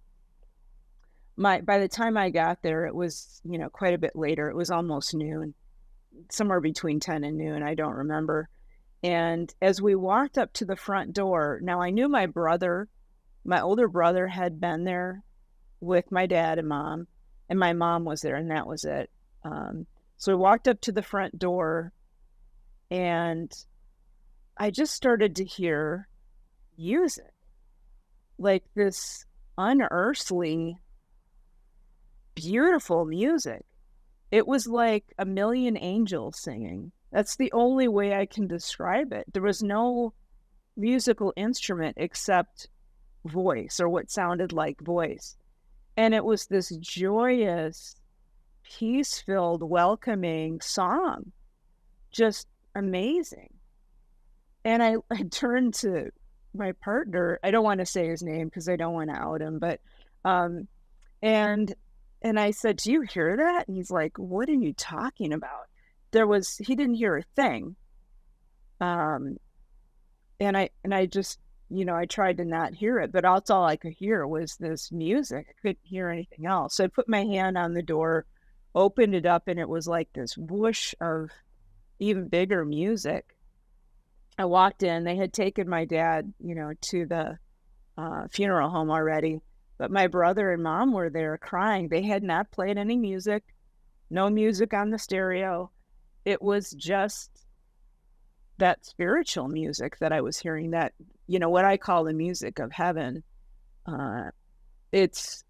By the time I got there, it was, quite a bit later. It was almost noon, somewhere between 10 and noon. I don't remember. And as we walked up to the front door, now I knew my older brother had been there with my dad and mom, and my mom was there, and that was it. So we walked up to the front door, and I just started to hear music, like this unearthly, beautiful music. It was like a million angels singing. That's the only way I can describe it. There was no musical instrument except voice, or what sounded like voice. And it was this joyous, peace-filled, welcoming song. Just amazing. And I turned to my partner. I don't want to say his name because I don't want to out him, but and I said, do you hear that? And he's like, what are you talking about? He didn't hear a thing. And I just, I tried to not hear it, but that's all I could hear was this music. I couldn't hear anything else. So I put my hand on the door, opened it up, and it was like this whoosh of even bigger music. I walked in. They had taken my dad, to the funeral home already. But my brother and mom were there crying. They had not played any music, no music on the stereo. It was just that spiritual music that I was hearing, that, what I call the music of heaven. It's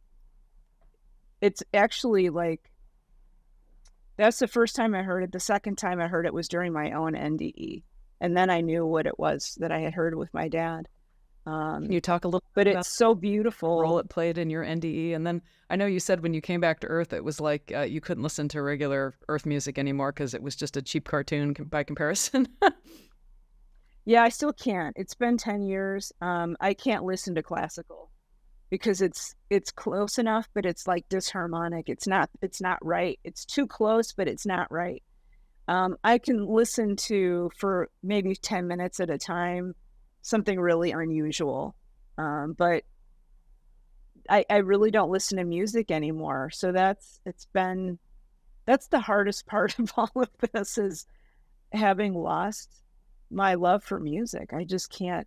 actually like, that's the first time I heard it. The second time I heard it was during my own NDE. And then I knew what it was that I had heard with my dad. Can you talk a little bit about it's so beautiful the role it played in your NDE? And then I know you said when you came back to Earth, it was like you couldn't listen to regular Earth music anymore because it was just a cheap cartoon by comparison. Yeah, I still can't. It's been 10 years. I can't listen to classical because it's close enough, but it's like disharmonic. It's not right. It's too close, but it's not right. I can listen to, for maybe 10 minutes at a time, something really unusual. But I really don't listen to music anymore. So that's the hardest part of all of this, is having lost my love for music. I just can't,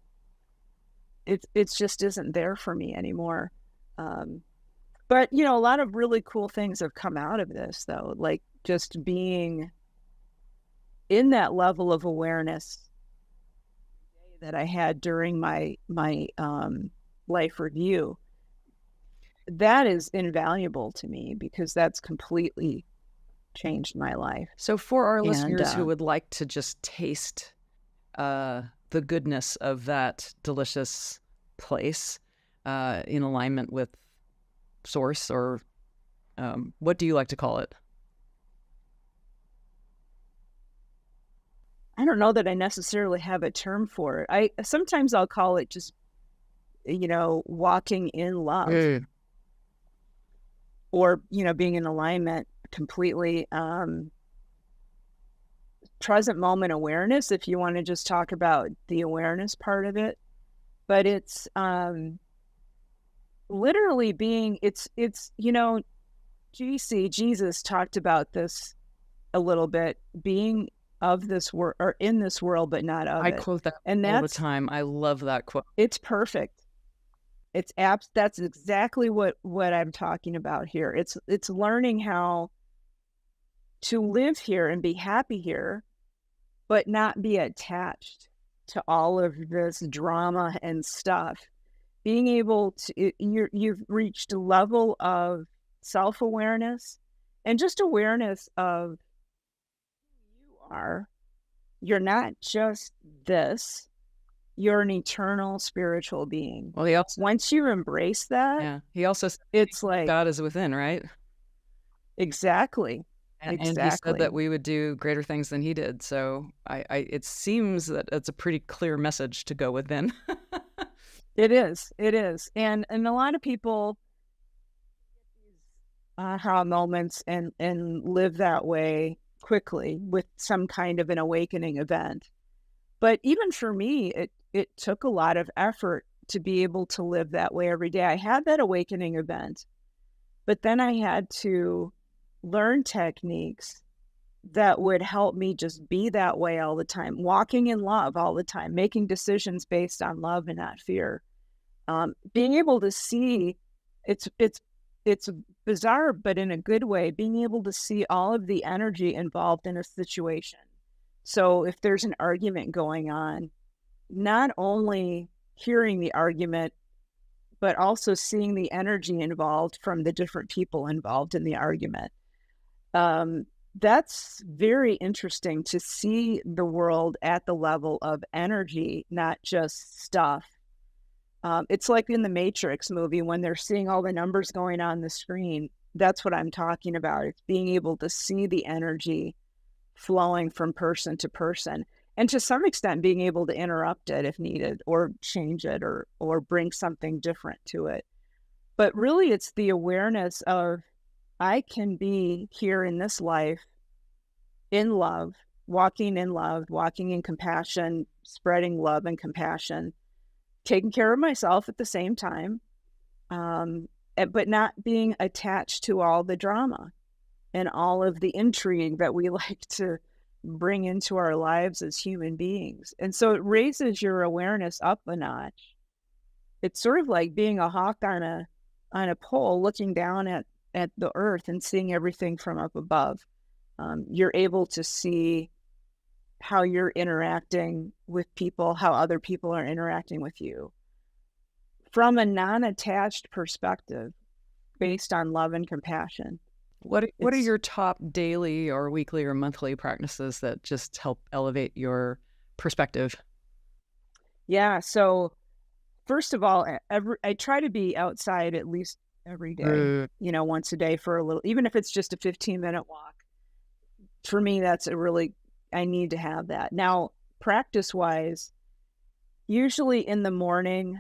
it just isn't there for me anymore. But, a lot of really cool things have come out of this, though, like just being in that level of awareness that I had during my life review. That is invaluable to me because that's completely changed my life. So for our listeners who would like to just taste the goodness of that delicious place in alignment with source, or what do you like to call it? I don't know that I necessarily have a term for it. Sometimes I'll call it just, walking in love. or, being in alignment completely. Present moment awareness, if you want to just talk about the awareness part of it. But it's literally being, Jesus talked about this a little bit, being of this world or in this world, but not of I it. quote that And all the time. I love that quote. it's perfect. That's exactly what I'm talking about here. It's learning how to live here and be happy here, but not be attached to all of this drama and stuff. Being able to, you've reached a level of self-awareness and just awareness of who you are. You're not just this, you're an eternal spiritual being. Well, he also, Once you embrace that, yeah, he also said it's like, God is within, right? exactly, And he said that exactly. we would do greater things than he did. So it seems that it's a pretty clear message to go within. It is, it is. And a lot of people aha moments and live that way quickly with some kind of an awakening event. But even for me, it took a lot of effort to be able to live that way every day. I had that awakening event, but then I had to learn techniques that would help me just be that way all the time, walking in love all the time, making decisions based on love and not fear. Being able to see, it's bizarre, but in a good way, being able to see all of the energy involved in a situation. So if there's an argument going on, not only hearing the argument, but also seeing the energy involved from the different people involved in the argument. That's very interesting to see the world at the level of energy, not just stuff. It's like in the Matrix movie when they're seeing all the numbers going on the screen. That's what I'm talking about. It's being able to see the energy flowing from person to person, and to some extent being able to interrupt it if needed, or change it, or bring something different to it. But really, it's the awareness of, I can be here in this life in love, walking in compassion, spreading love and compassion, taking care of myself at the same time, but not being attached to all the drama and all of the intrigue that we like to bring into our lives as human beings. And so it raises your awareness up a notch. It's sort of like being a hawk on a pole, looking down at the earth and seeing everything from up above. You're able to see how you're interacting with people, how other people are interacting with you from a non-attached perspective based on love and compassion. What are It's, your top daily or weekly or monthly practices that just help elevate your perspective? yeah. So first of all, I try to be outside at least every day, once a day for a little, even if it's just a 15-minute walk. For me, that's I need to have that. Now, practice wise, usually in the morning,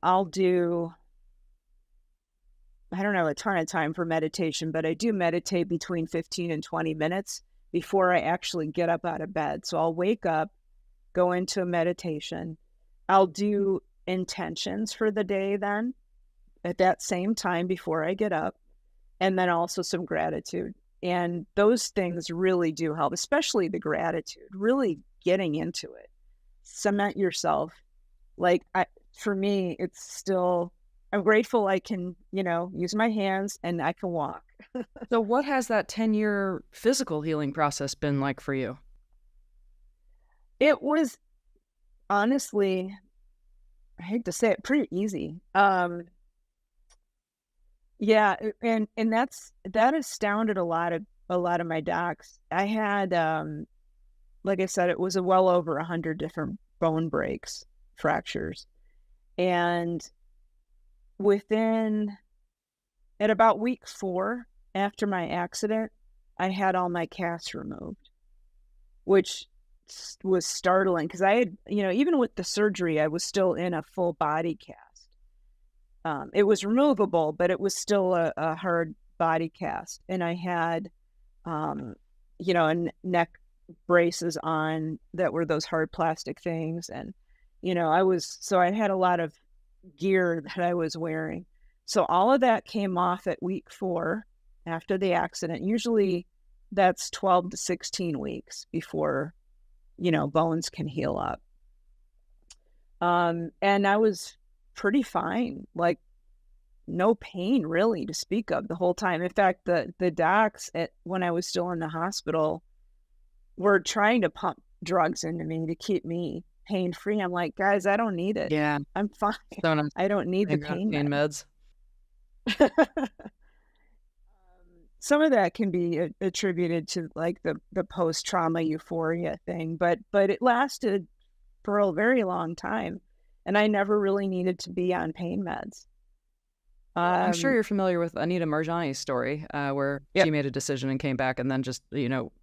I'll do, I don't have a ton of time for meditation, but I do meditate between 15 and 20 minutes before I actually get up out of bed. So I'll wake up, go into a meditation. I'll do intentions for the day then at that same time before I get up, and then also some gratitude. And those things really do help, especially the gratitude, really getting into it. Cement yourself. For me, it's still, I'm grateful I can, use my hands and I can walk. So what has that 10-year physical healing process been like for you? It was honestly, I hate to say it, pretty easy. Yeah, and that astounded a lot of my docs. I had, like I said, it was a well over 100 different bone breaks, fractures, and at about week 4 after my accident, I had all my casts removed, which was startling because I had, even with the surgery, I was still in a full body cast. It was removable, but it was still a hard body cast, and I had, um, neck braces on that were those hard plastic things, and, I had a lot of gear that I was wearing. So all of that came off at week 4 after the accident. Usually that's 12 to 16 weeks before, bones can heal up. And I was pretty fine, like no pain really to speak of the whole time. In fact, the docs when I was still in the hospital were trying to pump drugs into me to keep me pain free. I'm like, guys, I don't need it. Yeah. I'm fine. So nice. I don't need the Pain pain meds. Some of that can be attributed to like the post-trauma euphoria thing, but it lasted for a very long time, and I never really needed to be on pain meds. Well, I'm sure you're familiar with Anita Marjani's story, where Yep. she made a decision and came back and then just,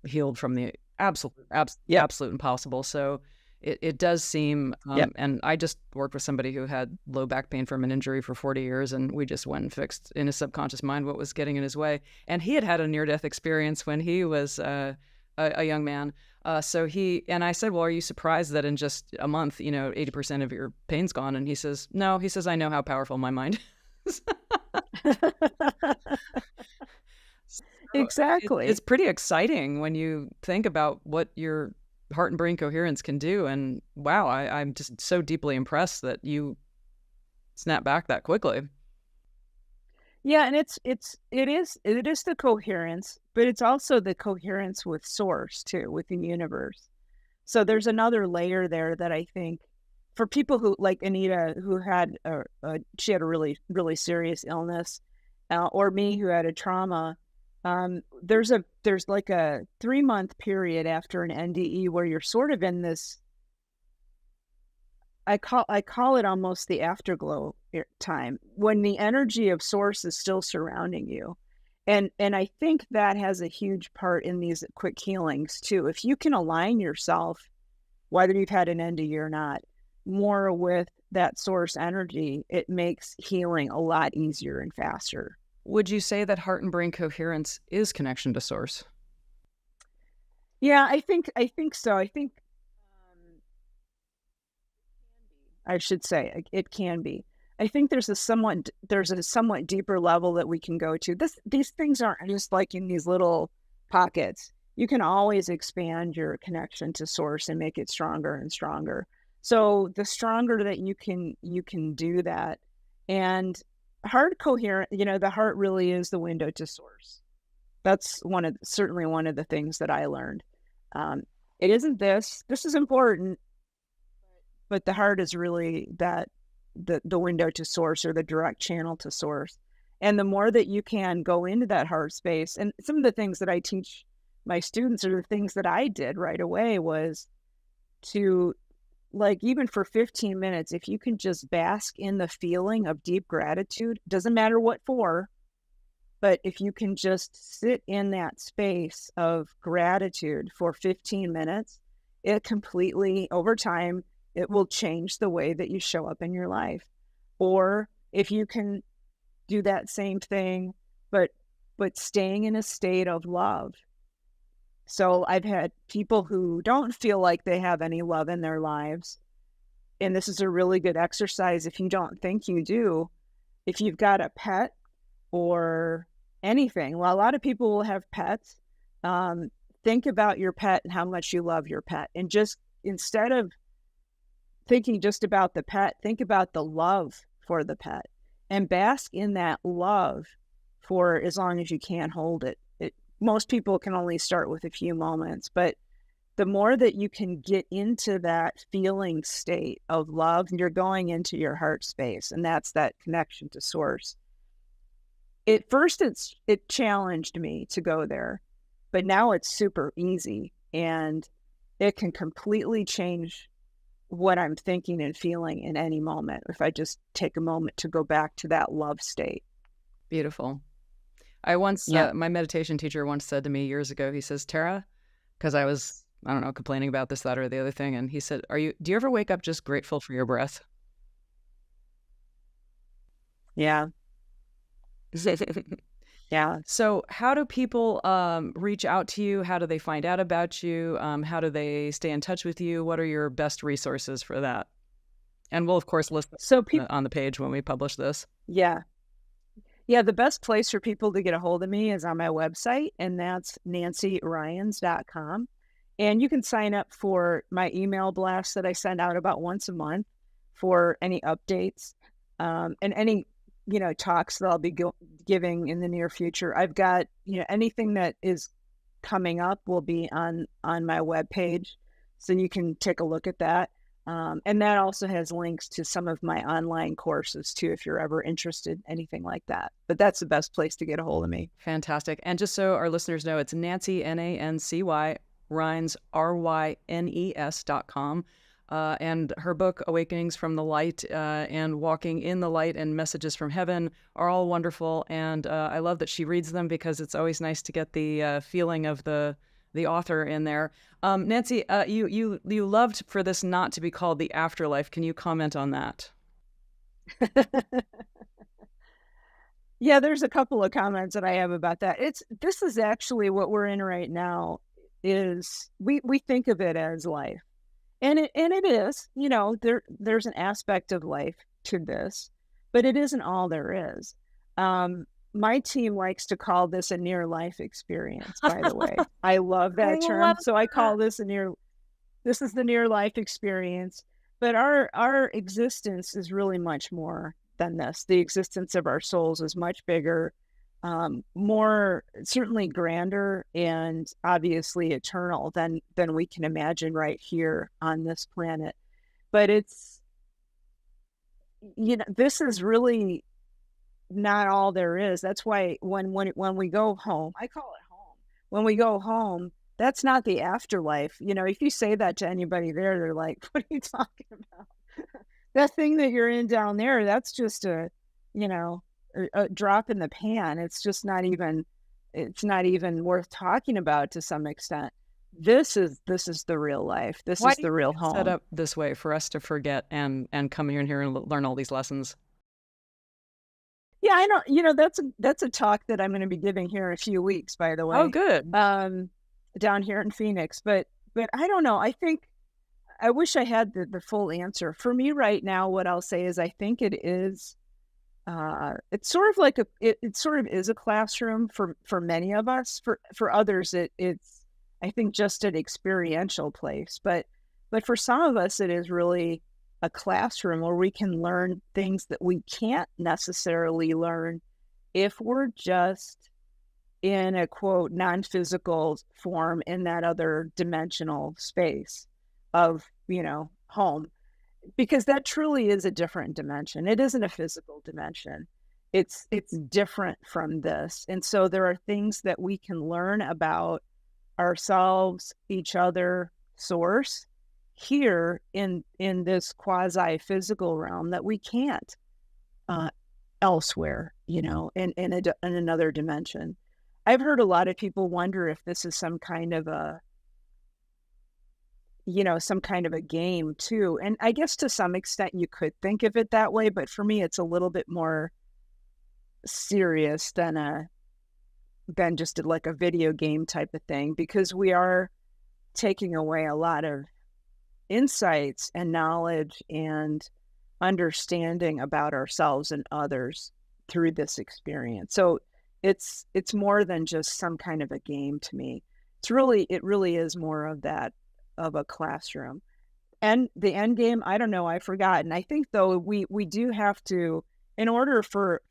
healed from the absolute Yep. impossible. So it does seem, Yep. and I just worked with somebody who had low back pain from an injury for 40 years, and we just went and fixed in his subconscious mind what was getting in his way. And he had a near-death experience when he was a young man. And I said, well, are you surprised that in just a month, 80% of your pain's gone? And he says, no, I know how powerful my mind is. So Exactly. it's pretty exciting when you think about what your heart and brain coherence can do. And wow, I'm just so deeply impressed that you snap back that quickly. Yeah, and it is the coherence, but it's also the coherence with source too, with the universe. So there's another layer there that I think for people who like Anita, who had she had a really, really serious illness, or me who had a trauma. There's like a 3-month period after an NDE where you're sort of in this. I call it almost the afterglow time when the energy of source is still surrounding you. And I think that has a huge part in these quick healings too. If you can align yourself, whether you've had an NDE or not, more with that source energy, it makes healing a lot easier and faster. Would you say that heart and brain coherence is connection to source? Yeah, I think so. I think I should say it can be. I think there's a somewhat deeper level that we can go to. These things aren't just like in these little pockets. You can always expand your connection to source and make it stronger and stronger. So the stronger that you can do that, and heart coherent, the heart really is the window to source. That's certainly one of the things that I learned. It isn't this is important, but the heart is really the window to source, or the direct channel to source. And the more that you can go into that heart space, and some of the things that I teach my students, or the things that I did right away, was to, like, even for 15 minutes, if you can just bask in the feeling of deep gratitude, doesn't matter what for, but if you can just sit in that space of gratitude for 15 minutes, it completely, over time, it will change the way that you show up in your life. Or if you can do that same thing, but staying in a state of love. So I've had people who don't feel like they have any love in their lives. And this is a really good exercise if you don't think you do. If you've got a pet or anything, well, a lot of people will have pets. Think about your pet and how much you love your pet. And just instead of thinking just about the pet, think about the love for the pet and bask in that love for as long as you can hold it. Most people can only start with a few moments, but the more that you can get into that feeling state of love, you're going into your heart space, and that's that connection to source. At first, it challenged me to go there, but now it's super easy, and it can completely change what I'm thinking and feeling in any moment if I just take a moment to go back to that love state. Beautiful. I once, Yeah. my meditation teacher once said to me years ago, he says, Tara, because I was, I don't know, complaining about this, that, or the other thing. And he said, do you ever wake up just grateful for your breath? Yeah. Yeah. So, how do people reach out to you? How do they find out about you? How do they stay in touch with you? What are your best resources for that? And we'll, of course, list So them people, on the page when we publish this. yeah. Yeah, the best place for people to get a hold of me is on my website, and that's nancyrynes.com. And you can sign up for my email blast that I send out about once a month for any updates, and any, talks that I'll be giving in the near future. I've got, anything that is coming up will be on my webpage, so you can take a look at that. And that also has links to some of my online courses too, if you're ever interested, anything like that. But that's the best place to get a hold of me. Fantastic. And just so our listeners know, it's Nancy, Nancy, Rynes, Rynes.com. And her book, Awakenings from the Light and Walking in the Light and Messages from Heaven, are all wonderful. And I love that she reads them because it's always nice to get the feeling of the author in there. Nancy, you loved for this not to be called the afterlife. Can you comment on that? Yeah, there's a couple of comments that I have about that. This is actually what we're in right now. Is we think of it as life, and it is. There's an aspect of life to this, but it isn't all there is. My team likes to call this a near life experience, by the way. I love I that term. love So I that. call this is the near life experience. But our existence is really much more than this. The existence of our souls is much bigger, more certainly grander, and obviously eternal than we can imagine right here on this planet. But it's, this is really not all there is. That's why when we go home, I call it home. When we go home, that's not the afterlife. If you say that to anybody there, they're like, "What are you talking about? That thing that you're in down there, that's just you know, a drop in the pan. It's not even worth talking about to some extent. This is the real life. This Why is do you the think real it's set home." up this way for us to forget and come in here and learn all these lessons? Yeah, I know. That's a talk that I'm going to be giving here in a few weeks, by the Oh, way, good. um, down here in Phoenix. But I don't know. I think I wish I had the full answer. For me right now, what I'll say is I think it is. It's sort of like it sort of is a classroom for many of us. For others, it's I think just an experiential place. But for some of us, it is really a classroom where we can learn things that we can't necessarily learn if we're just in a quote non-physical form in that other dimensional space of home, because that truly is a different dimension. It isn't a physical dimension. It's different from this. And so there are things that we can learn about ourselves, each other, source here in this quasi physical realm that we can't uh elsewhere, in another dimension. I've heard a lot of people wonder if this is some kind of a game too. And I guess to some extent you could think of it that way, but for me it's a little bit more serious than just like a video game type of thing, because we are taking away a lot of insights and knowledge and understanding about ourselves and others through this experience. So it's more than just some kind of a game to me. It really is more of that, of a classroom. And the end game, I don't know, I've forgotten. I think though we do have to, in order for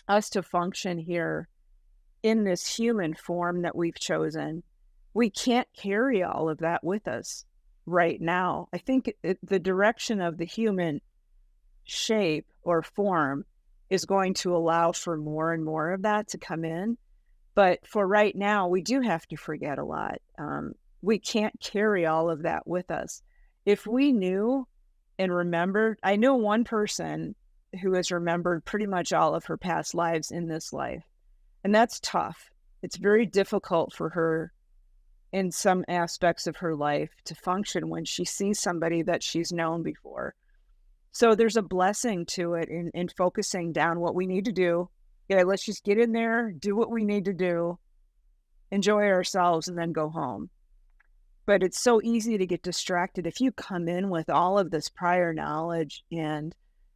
us to function here in this human form that we've chosen, we can't carry all of that with us right now. I think the direction of the human shape or form is going to allow for more and more of that to come in. But for right now, we do have to forget a lot. We can't carry all of that with us. If we knew and remembered, I know one person who has remembered pretty much all of her past lives in this life, and that's tough. It's very difficult for her in some aspects of her life to function when she sees somebody that she's known before. So there's a blessing to it in focusing down what we need to do Yeah, let's just get in there, do what we need to do, enjoy ourselves, and then go home. But it's so easy to get distracted if you come in with all of this prior knowledge and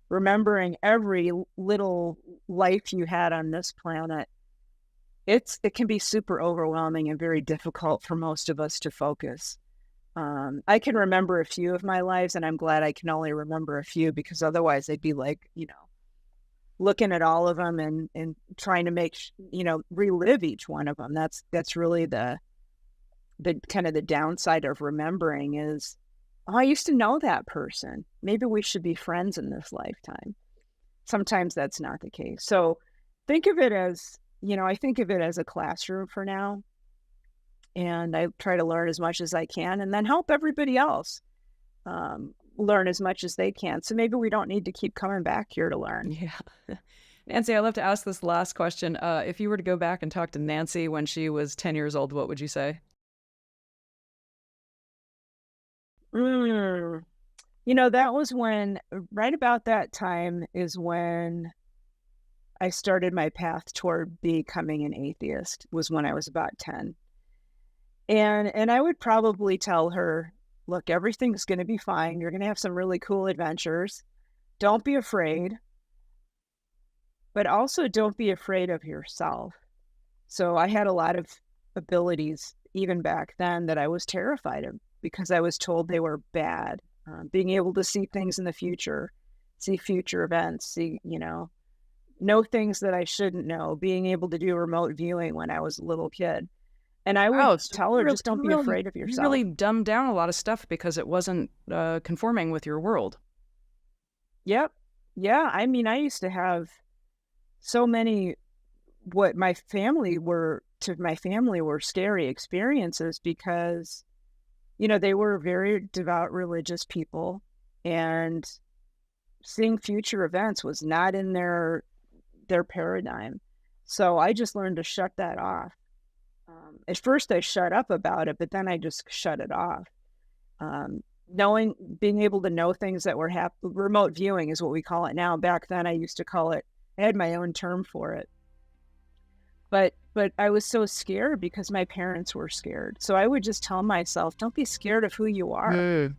remembering every little life you had on this planet. It can be super overwhelming and very difficult for most of us to focus. I can remember a few of my lives, and I'm glad I can only remember a few, because otherwise I'd be like, looking at all of them and trying to make, relive each one of them. That's really the kind of the downside of remembering is, oh, I used to know that person. Maybe we should be friends in this lifetime. Sometimes that's not the case. So think of it as, I think of it as a classroom for now. And I try to learn as much as I can and then help everybody else learn as much as they can. So maybe we don't need to keep coming back here to learn. Yeah. Nancy, I'd love to ask this last question. If you were to go back and talk to Nancy when she was 10 years old, what would you say? That was right about that time is when I started my path toward becoming an atheist, was when I was about 10. And I would probably tell her, look, everything's going to be fine. You're going to have some really cool adventures. Don't be afraid. But also don't be afraid of yourself. So I had a lot of abilities even back then that I was terrified of because I was told they were bad. Being able to see things in the future, see future events, know things that I shouldn't know, being able to do remote viewing when I was a little kid. And I would So tell her, just don't be afraid of you yourself. really dumbed down a lot of stuff because it wasn't conforming with your world. Yep. Yeah. I mean, I used to have so many, what my family were scary experiences because, they were very devout religious people, and seeing future events was not in their paradigm. So I just learned to shut that off. At first I shut up about it, but then I just shut it off. Being able to know things that were remote viewing is what we call it now. Back then I used to call it, I had my own term for it. But I was so scared because my parents were scared. So I would just tell myself, don't be scared of who you are.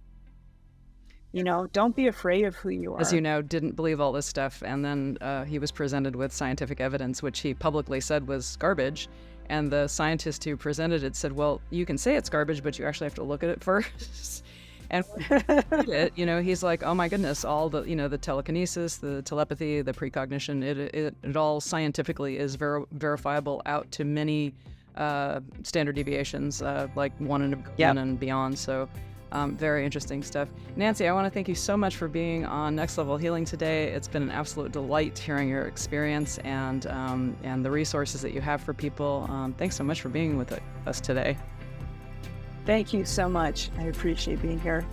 Don't be afraid of who you are. As you know, didn't believe all this stuff. And then he was presented with scientific evidence, which he publicly said was garbage. And the scientist who presented it said, well, you can say it's garbage, but you actually have to look at it first. And he's like, oh my goodness, all the, the telekinesis, the telepathy, the precognition, it all scientifically is verifiable out to many standard deviations, like 1 in a billion and beyond. So very interesting stuff. Nancy, I want to thank you so much for being on Next Level Healing today. It's been an absolute delight hearing your experience and the resources that you have for people. Thanks so much for being with us today. Thank you so much. I appreciate being here.